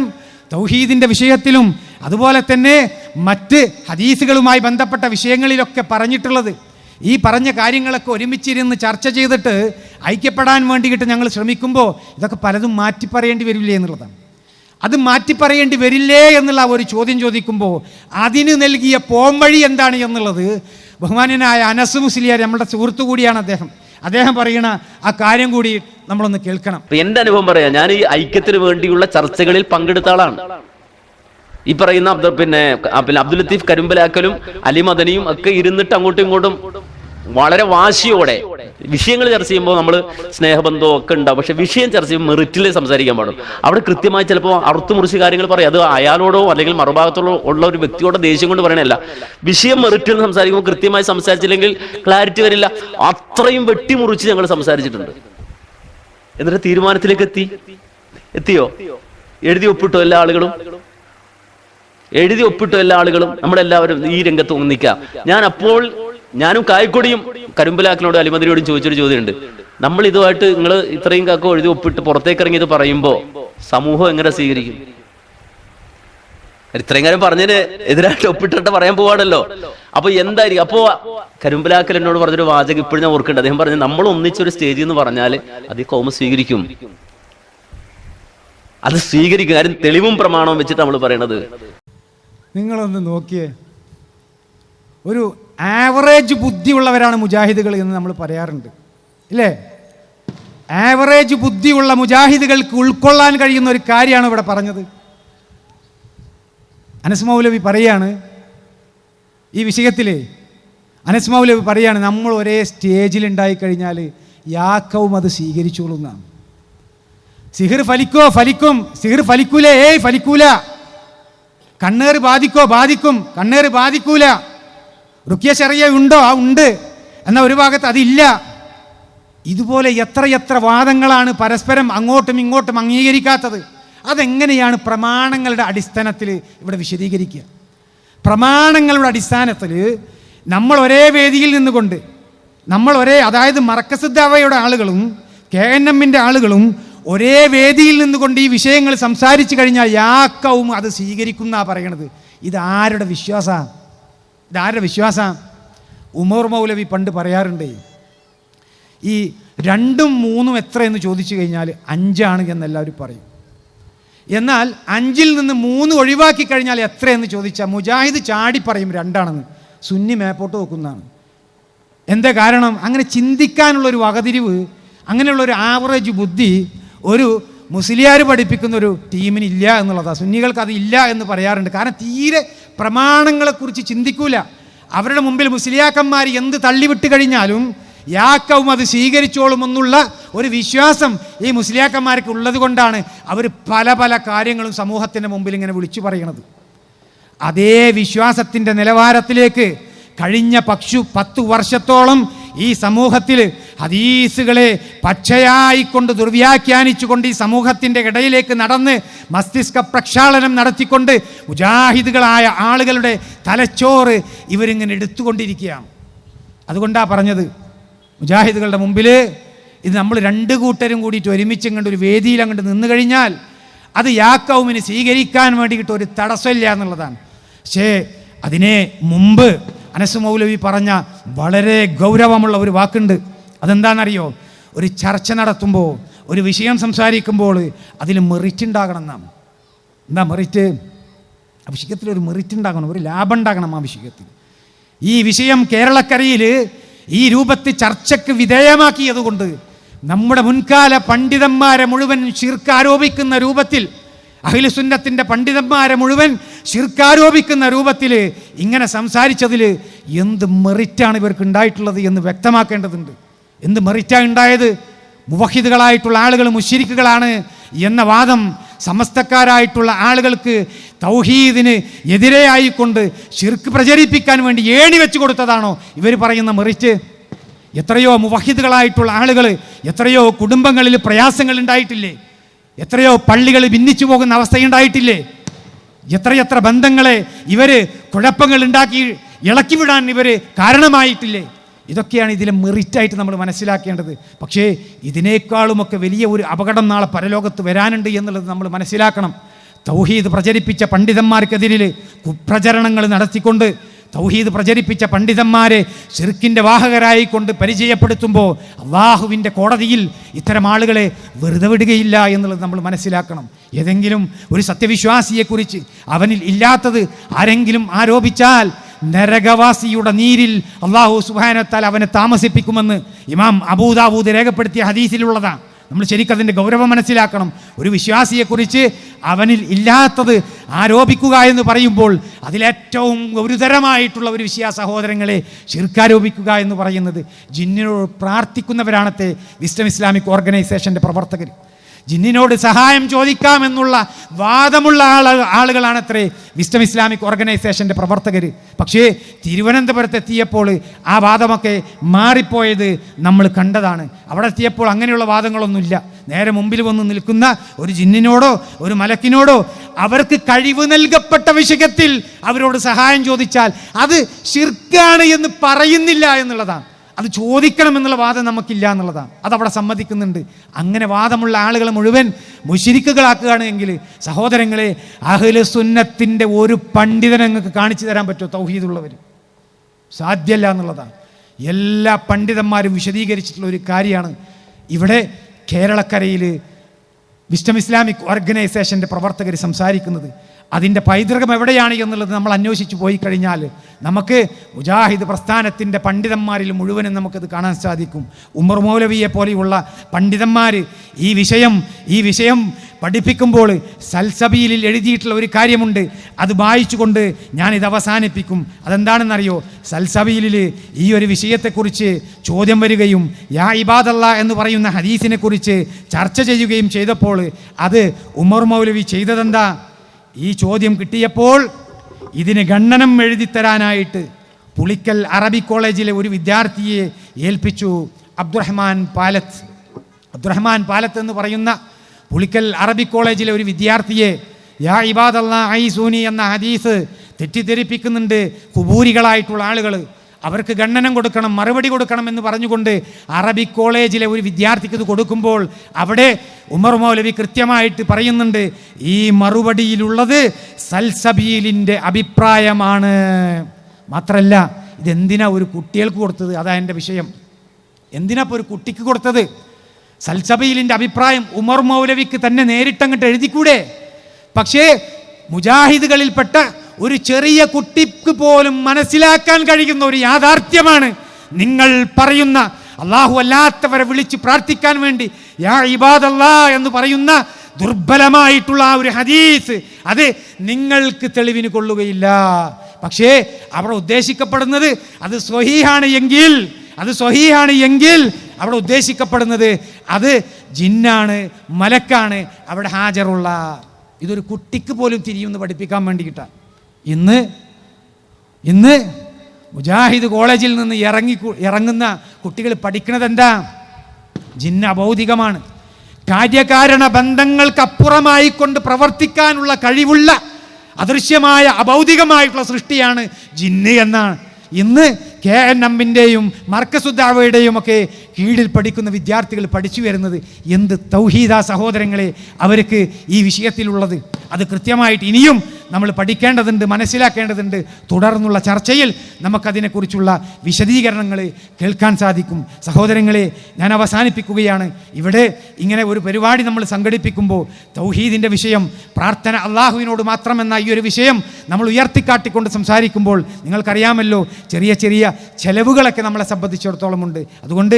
തൗഹീദിൻ്റെ വിഷയത്തിലും അതുപോലെ തന്നെ മറ്റ് ഹദീസുകളുമായി ബന്ധപ്പെട്ട വിഷയങ്ങളിലൊക്കെ പറഞ്ഞിട്ടുള്ളത്? ഈ പറഞ്ഞ കാര്യങ്ങളൊക്കെ ഒരുമിച്ചിരുന്ന് ചർച്ച ചെയ്തിട്ട് ഐക്യപ്പെടാൻ വേണ്ടിയിട്ട് ഞങ്ങൾ ശ്രമിക്കുമ്പോൾ ഇതൊക്കെ പലതും മാറ്റിപ്പറയേണ്ടി വരില്ലേ എന്നുള്ളതാണ്. അത് മാറ്റിപ്പറയേണ്ടി വരില്ലേ എന്നുള്ള ഒരു ചോദ്യം ചോദിക്കുമ്പോൾ അതിന് നൽകിയ പോംവഴി എന്താണ് എന്നുള്ളത് ബഹുമാന്യനായ അനസ് മുസ്ലിയാർ, നമ്മുടെ സുഹൃത്തു കൂടിയാണ് അദ്ദേഹം പറയണ ആ കാര്യം കൂടി നമ്മളൊന്ന് കേൾക്കണം. എന്റെ അനുഭവം പറയാം. ഞാൻ ഈ ഐക്യത്തിന് വേണ്ടിയുള്ള ചർച്ചകളിൽ പങ്കെടുത്ത ആളാണ്. ഈ പറയുന്ന പിന്നെ അബ്ദുൽ ലത്തീഫ് കരിമ്പലാക്കലും അലി മദനിയും ഒക്കെ ഇരുന്നിട്ട് അങ്ങോട്ടും ഇങ്ങോട്ടും വളരെ വാശിയോടെ വിഷയങ്ങൾ ചർച്ച ചെയ്യുമ്പോൾ നമ്മൾ സ്നേഹബന്ധവും ഒക്കെ ഉണ്ടാവും. പക്ഷെ വിഷയം ചർച്ച ചെയ്യുമ്പോൾ മെറിറ്റിൽ സംസാരിക്കാൻ പാടും. അവിടെ കൃത്യമായി ചിലപ്പോൾ അറുത്തു മുറിച്ച് കാര്യങ്ങൾ പറയും. അത് അയാളോടോ അല്ലെങ്കിൽ മറുഭാഗത്തോടോ ഉള്ള ഒരു വ്യക്തിയോടെ ദേഷ്യം കൊണ്ട് പറയണല്ല. വിഷയം മെറിറ്റിൽ സംസാരിക്കുമ്പോൾ കൃത്യമായി സംസാരിച്ചില്ലെങ്കിൽ ക്ലാരിറ്റി വരില്ല. അത്രയും വെട്ടിമുറിച്ച് ഞങ്ങൾ സംസാരിച്ചിട്ടുണ്ട്. എന്നിട്ട് തീരുമാനത്തിലേക്ക് എത്തിയോ? എഴുതി ഒപ്പിട്ടോ എല്ലാ ആളുകളും? നമ്മളെല്ലാവരും ഈ രംഗത്ത് ഒന്നിക്കാം. ഞാനും കായ്ക്കൊടിയും കരിമ്പലാക്കിനോടും അലിമദിനോടും ചോദിച്ചൊരു ചോദ്യമുണ്ട്. നമ്മൾ ഇതുമായിട്ട് നിങ്ങൾ ഇത്രയും കാക്കോ എഴുതി ഒപ്പിട്ട് പുറത്തേക്ക് ഇറങ്ങി ഇത് പറയുമ്പോൾ സമൂഹം എങ്ങനെ സ്വീകരിക്കും? ഇത്രയും കാര്യം പറഞ്ഞതിന് എതിരായിട്ട് ഒപ്പിട്ടിട്ട് പറയാൻ പോവാണല്ലോ. അപ്പൊ എന്തായിരിക്കും? അപ്പോ കരിമ്പലാക്കൽ എന്നോട് പറഞ്ഞൊരു വാചകം ഇപ്പോഴും ഞാൻ ഓർക്കുന്നുണ്ട്. അദ്ദേഹം പറഞ്ഞു, നമ്മൾ ഒന്നിച്ചൊരു സ്റ്റേജിൽ എന്ന് പറഞ്ഞാൽ അത് ഈ കൗമ സ്വീകരിക്കും. അത് സ്വീകരിക്കും. കാര്യം തെളിവും പ്രമാണവും വെച്ചിട്ട് നമ്മൾ പറയണത്. നിങ്ങളൊന്ന് നോക്കിയേ, ഒരു ആവറേജ് ബുദ്ധിയുള്ളവരാണ് മുജാഹിദുകൾ എന്ന് നമ്മൾ പറയാറുണ്ട്, ഇല്ലേ? ആവറേജ് ബുദ്ധിയുള്ള മുജാഹിദുകൾക്ക് ഉൾക്കൊള്ളാൻ കഴിയുന്ന ഒരു കാര്യമാണ് ഇവിടെ പറഞ്ഞത്. അനസ് മൗലവി പറയാണ് ഈ വിഷയത്തിൽ, അനസ് മൗലവി പറയാണ്, നമ്മൾ ഒരേ സ്റ്റേജിൽ ഉണ്ടായിക്കഴിഞ്ഞാൽ യാക്കവും അത് സ്വീകരിച്ചോളൂ എന്നാണ്. സിഹിർ ഫലിക്കും, സിഹിർ ഫലിക്കൂലേ? ഫലിക്കൂല. കണ്ണേറ് ബാധിക്കും, കണ്ണേറ് ബാധിക്കൂല. റുക്കിയ ശറിയ ഉണ്ടോ? ഉണ്ട്. എന്നാൽ ഒരു ഭാഗത്ത് അതില്ല. ഇതുപോലെ എത്ര വാദങ്ങളാണ് പരസ്പരം അങ്ങോട്ടും ഇങ്ങോട്ടും അംഗീകരിക്കാത്തത്. അതെങ്ങനെയാണ് പ്രമാണങ്ങളുടെ അടിസ്ഥാനത്തിൽ ഇവിടെ വിശദീകരിക്കുക? പ്രമാണങ്ങളുടെ അടിസ്ഥാനത്തിൽ നമ്മൾ ഒരേ വേദിയിൽ നിന്നുകൊണ്ട് അതായത് മർക്കസുദ്ദാവയുടെ ആളുകളും KNMന്റെ ആളുകളും ഒരേ വേദിയിൽ നിന്നുകൊണ്ട് ഈ വിഷയങ്ങൾ സംസാരിച്ചു കഴിഞ്ഞാൽ യാക്കവും അത് സ്വീകരിക്കുന്ന പറയണത്. ഇതാരുടെ വിശ്വാസം? ഉമർ മൗലവി പണ്ട് പറയാറുണ്ട്, ഈ 2ഉം 3ഉം എത്രയെന്ന് ചോദിച്ചു കഴിഞ്ഞാൽ 5 എന്നെല്ലാവരും പറയും. എന്നാൽ 5ൽ നിന്ന് 3 ഒഴിവാക്കി കഴിഞ്ഞാൽ എത്രയെന്ന് ചോദിച്ചാൽ മുജാഹിദ് ചാടി പറയും 2 സുന്നി മേപ്പോട്ട് നോക്കുന്നതാണ്. എന്താ കാരണം? അങ്ങനെ ചിന്തിക്കാനുള്ളൊരു വകതിരിവ്, അങ്ങനെയുള്ളൊരു ആവറേജ് ബുദ്ധി ഒരു മുസ്ലിയാർ പഠിപ്പിക്കുന്ന ഒരു ടീമിന് ഇല്ല എന്നുള്ളതാണ്. സുന്നികൾക്ക് അത് ഇല്ല എന്ന് പറയാറുണ്ട്. കാരണം തീരെ പ്രമാണങ്ങളെക്കുറിച്ച് ചിന്തിക്കൂല. അവരുടെ മുമ്പിൽ മുസ്ലിയാക്കന്മാർ എന്ത് തള്ളിവിട്ട് കഴിഞ്ഞാലും യാക്കവും അത് സ്വീകരിച്ചോളുമെന്നുള്ള ഒരു വിശ്വാസം ഈ മുസ്ലിയാക്കന്മാർക്ക് ഉള്ളത് കൊണ്ടാണ് അവർ പല കാര്യങ്ങളും സമൂഹത്തിൻ്റെ മുമ്പിൽ ഇങ്ങനെ വിളിച്ചു പറയണത്. അതേ വിശ്വാസത്തിൻ്റെ നിലവാരത്തിലേക്ക് കഴിഞ്ഞ 10 വർഷത്തോളം ഈ സമൂഹത്തിൽ ഹദീസുകളെ പച്ചയായിക്കൊണ്ട് ദുർവ്യാഖ്യാനിച്ചുകൊണ്ട് ഈ സമൂഹത്തിൻ്റെ ഇടയിലേക്ക് നടന്ന് മസ്തിഷ്ക പ്രക്ഷാളനം നടത്തിക്കൊണ്ട് മുജാഹിദുകളായ ആളുകളുടെ തലച്ചോറ് ഇവരിങ്ങനെ എടുത്തുകൊണ്ടിരിക്കുകയാണ്. അതുകൊണ്ടാണ് പറഞ്ഞത്, മുജാഹിദുകളുടെ മുമ്പിൽ ഇത് നമ്മൾ 2 കൂട്ടരും കൂടിയിട്ട് ഒരുമിച്ച് ഇങ്ങോട്ട് ഒരു വേദിയിൽ അങ്ങോട്ട് നിന്ന് കഴിഞ്ഞാൽ അത് യാക്കൗമിന് സ്വീകരിക്കാൻ വേണ്ടിയിട്ട് ഒരു തടസ്സമില്ല എന്നുള്ളതാണ്. പക്ഷേ അതിനെ മുമ്പ് അനസ് മൗലവി പറഞ്ഞ വളരെ ഗൗരവമുള്ള ഒരു വാക്കുണ്ട്. അതെന്താണെന്നറിയോ? ഒരു ചർച്ച നടത്തുമ്പോൾ, ഒരു വിഷയം സംസാരിക്കുമ്പോൾ അതിൽ മെറിറ്റ് ഉണ്ടാകണം എന്നാണ്. എന്താ മെറിറ്റ്? ആ വിഷയത്തിൽ ഒരു മെറിറ്റ് ഉണ്ടാകണം, ഒരു ലാഭം ഉണ്ടാകണം ആ വിഷയത്തിൽ. ഈ വിഷയം കേരളക്കരയിൽ ഈ രൂപത്തിൽ ചർച്ചയ്ക്ക് വിധേയമാക്കിയത് കൊണ്ട് നമ്മുടെ മുൻകാല പണ്ഡിതന്മാരെ മുഴുവൻ ശിർക്ക് രൂപത്തിൽ, അഹ്ലു സുന്നത്തിൻ്റെ പണ്ഡിതന്മാരെ മുഴുവൻ ശിർക്കാരോപിക്കുന്ന രൂപത്തിൽ ഇങ്ങനെ സംസാരിച്ചതിൽ എന്ത് മെറിറ്റാണ് ഇവർക്ക് ഉണ്ടായിട്ടുള്ളത് എന്ന് വ്യക്തമാക്കേണ്ടതുണ്ട്. എന്ത് മെറിറ്റാണ് ഉണ്ടായത്? മുവഹിദുകളായിട്ടുള്ള ആളുകൾ മുശ്രിക്കുകളാണ് എന്ന വാദം സമസ്തക്കാരായിട്ടുള്ള ആളുകൾക്ക് തൗഹീദിന് എതിരെയായിക്കൊണ്ട് ശിർക്ക് പ്രചരിപ്പിക്കാൻ വേണ്ടി ഏണി വെച്ച് കൊടുത്തതാണോ ഇവർ പറയുന്ന മെറിറ്റ്? എത്രയോ മുവഹിദുകളായിട്ടുള്ള ആളുകൾ, എത്രയോ കുടുംബങ്ങളിൽ പ്രയാസങ്ങൾ ഉണ്ടായിട്ടില്ലേ? എത്രയോ പള്ളികൾ ഭിന്നിച്ചു പോകുന്ന അവസ്ഥയുണ്ടായിട്ടില്ലേ? എത്രയെത്ര ബന്ധങ്ങളെ ഇവർ കുഴപ്പങ്ങൾ ഉണ്ടാക്കി ഇളക്കി വിടാൻ ഇവർ കാരണമായിട്ടില്ലേ? ഇതൊക്കെയാണ് ഇതിലെ മെറിറ്റായിട്ട് നമ്മൾ മനസ്സിലാക്കേണ്ടത്. പക്ഷേ ഇതിനേക്കാളുമൊക്കെ വലിയ ഒരു അപകടം നാളെ പരലോകത്ത് വരാനുണ്ട് എന്നുള്ളത് നമ്മൾ മനസ്സിലാക്കണം. തൗഹീദ് പ്രചരിപ്പിച്ച പണ്ഡിതന്മാർക്കെതിരിൽ കുപ്രചരണങ്ങൾ നടത്തിക്കൊണ്ട് തൗഹീദ് പ്രചരിപ്പിച്ച പണ്ഡിതന്മാരെ ശിർക്കിൻ്റെ വാഹകരായിക്കൊണ്ട് പരിചയപ്പെടുത്തുമ്പോൾ അള്ളാഹുവിൻ്റെ കോടതിയിൽ ഇത്തരം ആളുകളെ വെറുതെ വിടുകയില്ല എന്നുള്ളത് നമ്മൾ മനസ്സിലാക്കണം. ഏതെങ്കിലും ഒരു സത്യവിശ്വാസിയെക്കുറിച്ച് അവനിൽ ഇല്ലാത്തത് ആരെങ്കിലും ആരോപിച്ചാൽ നരകവാസിയുടെ നീരിൽ അള്ളാഹു സുബ്ഹാനഹു വ തആല അവനെ താമസിപ്പിക്കുമെന്ന് ഇമാം അബൂദാവൂദ് രേഖപ്പെടുത്തിയ ഹദീസിലുള്ളതാണ്. നമ്മൾ ശരിക്കും അതിൻ്റെ ഗൗരവം മനസ്സിലാക്കണം. ഒരു വിശ്വാസിയെക്കുറിച്ച് അവനിൽ ഇല്ലാത്തത് ആരോപിക്കുക എന്ന് പറയുമ്പോൾ അതിലേറ്റവും ഗുരുതരമായിട്ടുള്ള ഒരു വിഷയ സഹോദരങ്ങളെ ശിർക്കാരോപിക്കുക എന്ന് പറയുന്നത്. ജിന്നിനോട് പ്രാർത്ഥിക്കുന്നവരാണത്തെ വിസ്ഡം ഇസ്ലാമിക് ഓർഗനൈസേഷൻ്റെ പ്രവർത്തകർ. ജിന്നിനോട് സഹായം ചോദിക്കാമെന്നുള്ള വാദമുള്ള ആളുകളാണത്രേ വിസ്ഡം ഇസ്ലാമിക് ഓർഗനൈസേഷൻ്റെ പ്രവർത്തകർ. പക്ഷേ തിരുവനന്തപുരത്തെത്തിയപ്പോൾ ആ വാദമൊക്കെ മാറിപ്പോയത് നമ്മൾ കണ്ടതാണ്. അവിടെ എത്തിയപ്പോൾ അങ്ങനെയുള്ള വാദങ്ങളൊന്നുമില്ല. നേരെ മുമ്പിൽ വന്ന് നിൽക്കുന്ന ഒരു ജിന്നിനോടോ ഒരു മലക്കിനോടോ അവർക്ക് കഴിവ് നൽകപ്പെട്ട വിഷയത്തിൽ അവരോട് സഹായം ചോദിച്ചാൽ അത് ശിർക്കാണ് എന്ന് പറയുന്നില്ല എന്നുള്ളതാണ്. അത് ചോദിക്കണമെന്നുള്ള വാദം നമുക്കില്ല എന്നുള്ളതാണ്. അതവിടെ സമ്മതിക്കുന്നുണ്ട്. അങ്ങനെ വാദമുള്ള ആളുകളെ മുഴുവൻ മുശ്രിക്കുകളാക്കുകയാണ് എങ്കിൽ സഹോദരങ്ങളെ, അഹ്ലു സുന്നത്തിൻ്റെ ഒരു പണ്ഡിതനെ നിങ്ങൾക്ക് കാണിച്ചു തരാൻ പറ്റുമോ തൗഹീദുള്ളവർ? സാധ്യമല്ല എന്നുള്ളതാണ്. എല്ലാ പണ്ഡിതന്മാരും വിശദീകരിച്ചിട്ടുള്ള ഒരു കാര്യമാണ്. ഇവിടെ കേരളക്കരയിൽ വിസ്ഡം ഇസ്ലാമിക് ഓർഗനൈസേഷൻ്റെ പ്രവർത്തകർ സംസാരിക്കുന്നത്. അതിൻ്റെ പൈതൃകം എവിടെയാണ് എന്നുള്ളത് നമ്മൾ അന്വേഷിച്ച് പോയി കഴിഞ്ഞാൽ നമുക്ക് മുജാഹിദ് പ്രസ്ഥാനത്തിൻ്റെ പണ്ഡിതന്മാരിൽ മുഴുവനും നമുക്കത് കാണാൻ സാധിക്കും. ഉമർ മൗലവിയെ പോലെയുള്ള പണ്ഡിതന്മാർ ഈ വിഷയം പഠിപ്പിക്കുമ്പോൾ സൽസബീലിൽ എഴുതിയിട്ടുള്ള ഒരു കാര്യമുണ്ട്. അത് വായിച്ചുകൊണ്ട് ഞാനിത് അവസാനിപ്പിക്കും. അതെന്താണെന്നറിയോ? സൽസബീലിൽ ഈ ഒരു വിഷയത്തെക്കുറിച്ച് ചോദ്യം വരികയും യാ ഇബാദല്ലാ എന്ന് പറയുന്ന ഹദീസിനെ കുറിച്ച് ചർച്ച ചെയ്യുകയും ചെയ്തപ്പോൾ അത് ഉമർ മൗലവി ചെയ്തതെന്താ? ഈ ചോദ്യം കിട്ടിയപ്പോൾ ഇതിന് ഖണ്ഡനം എഴുതിത്തരാനായിട്ട് പുളിക്കൽ അറബി കോളേജിലെ ഒരു വിദ്യാർത്ഥിയെ ഏൽപ്പിച്ചു. അബ്ദുറഹ്മാൻ പാലത്ത് എന്ന് പറയുന്ന പുളിക്കൽ അറബി കോളേജിലെ ഒരു വിദ്യാർത്ഥിയെ യാ ഇബാദല്ലാ ഐസൂനി എന്ന ഹദീസ് തെറ്റിദ്ധരിപ്പിക്കുന്നുണ്ട് ഖുബൂരികളായിട്ടുള്ള ആളുകൾ. അവർക്ക് ഖണ്ഡനം കൊടുക്കണം, മറുപടി കൊടുക്കണം എന്ന് പറഞ്ഞുകൊണ്ട് അറബി കോളേജിലെ ഒരു വിദ്യാർത്ഥിക്ക് ഇത് കൊടുക്കുമ്പോൾ അവിടെ ഉമർ മൗലവി കൃത്യമായിട്ട് പറയുന്നുണ്ട്, ഈ മറുപടിയിലുള്ളത് സൽസബീലിൻ്റെ അഭിപ്രായമാണ്. മാത്രമല്ല ഇതെന്തിനാ ഒരു കുട്ടികൾക്ക് കൊടുത്തത്? അതാ എൻ്റെ വിഷയം. എന്തിനാ ഇപ്പോൾ ഒരു കുട്ടിക്ക് കൊടുത്തത്? സൽസബീലിൻ്റെ അഭിപ്രായം ഉമർ മൗലവിക്ക് തന്നെ നേരിട്ടങ്ങോട്ട് എഴുതിക്കൂടെ? പക്ഷേ മുജാഹിദുകളിൽപ്പെട്ട ഒരു ചെറിയ കുട്ടിക്ക് പോലും മനസ്സിലാക്കാൻ കഴിയുന്ന ഒരു യാഥാർത്ഥ്യമാണ് നിങ്ങൾ പറയുന്ന അള്ളാഹു അല്ലാത്തവരെ വിളിച്ച് പ്രാർത്ഥിക്കാൻ വേണ്ടി യാ ഇബാദല്ലാ എന്ന് പറയുന്ന ദുർബലമായിട്ടുള്ള ആ ഒരു ഹദീസ്. അത് നിങ്ങൾക്ക് തെളിവിന് കൊള്ളുകയില്ല. പക്ഷേ അവിടെ ഉദ്ദേശിക്കപ്പെടുന്നത് അത് സ്വഹീഹാണ് എങ്കിൽ അവിടെ ഉദ്ദേശിക്കപ്പെടുന്നത് അത് ജിന്നാണ്, മലക്കാണ് അവിടെ ഹാജറുള്ള. ഇതൊരു കുട്ടിക്ക് പോലും തിരിയുമെന്ന് പഠിപ്പിക്കാൻ വേണ്ടിയിട്ടാണ്. ഇന്ന് മുജാഹിദ് കോളേജിൽ നിന്ന് ഇറങ്ങുന്ന കുട്ടികൾ പഠിക്കുന്നത് എന്താ? ജിന്ന് അഭൗതികമാണ്. കാര്യകാരണ ബന്ധങ്ങൾക്കപ്പുറമായി കൊണ്ട് പ്രവർത്തിക്കാനുള്ള കഴിവുള്ള അദൃശ്യമായ അഭൗതികമായിട്ടുള്ള സൃഷ്ടിയാണ് ജിന്ന് എന്നാണ് ഇന്ന് KNM-ൻ്റെയും മർക്കസുദ്ദാവയുടെയും ഒക്കെ കീഴിൽ പഠിക്കുന്ന വിദ്യാർത്ഥികൾ പഠിച്ചു വരുന്നത്. എന്ത് തൗഹീദാ സഹോദരങ്ങളെ അവർക്ക് ഈ വിഷയത്തിലുള്ളത്? അത് കൃത്യമായിട്ട് ഇനിയും നമ്മൾ പഠിക്കേണ്ടതുണ്ട്, മനസ്സിലാക്കേണ്ടതുണ്ട്. തുടർന്നുള്ള ചർച്ചയിൽ നമുക്കതിനെക്കുറിച്ചുള്ള വിശദീകരണങ്ങൾ കേൾക്കാൻ സാധിക്കും. സഹോദരങ്ങളെ, ഞാൻ അവസാനിപ്പിക്കുകയാണ്. ഇവിടെ ഇങ്ങനെ ഒരു പരിപാടി നമ്മൾ സംഘടിപ്പിക്കുമ്പോൾ തൗഹീദിൻ്റെ വിഷയം, പ്രാർത്ഥന അള്ളാഹുവിനോട് മാത്രമെന്ന ഈ ഒരു വിഷയം നമ്മൾ ഉയർത്തിക്കാട്ടിക്കൊണ്ട് സംസാരിക്കുമ്പോൾ നിങ്ങൾക്കറിയാമല്ലോ, ചെറിയ ചെറിയ ചെലവുകളൊക്കെ നമ്മളെ സംബന്ധിച്ചിടത്തോളം ഉണ്ട്. അതുകൊണ്ട്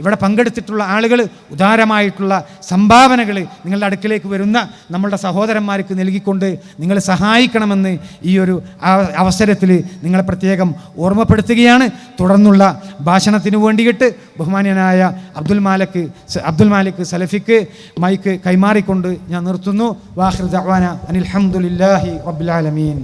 ഇവിടെ പങ്കെടുത്തിട്ടുള്ള ആളുകൾ ഉദാരമായിട്ടുള്ള സംഭാവനകൾ നിങ്ങളുടെ അടുക്കിലേക്ക് വരുന്ന നമ്മളുടെ സഹോദരന്മാർക്ക് നൽകിക്കൊണ്ട് നിങ്ങൾ സഹായിക്കണമെന്ന് ഈ ഒരു അവസരത്തിൽ നിങ്ങളെ പ്രത്യേകം ഓർമ്മപ്പെടുത്തുകയാണ്. തുടർന്നുള്ള ഭാഷണത്തിന് വേണ്ടിയിട്ട് ബഹുമാന്യനായ അബ്ദുൽ മാലിക് സലഫിക്ക് മൈക്ക് കൈമാറിക്കൊണ്ട് ഞാൻ നിർത്തുന്നു. വാഖിറു ദഅ്വാന അനിൽ ഹംദുലില്ലാഹി റബ്ബിൽ ആലമീൻ.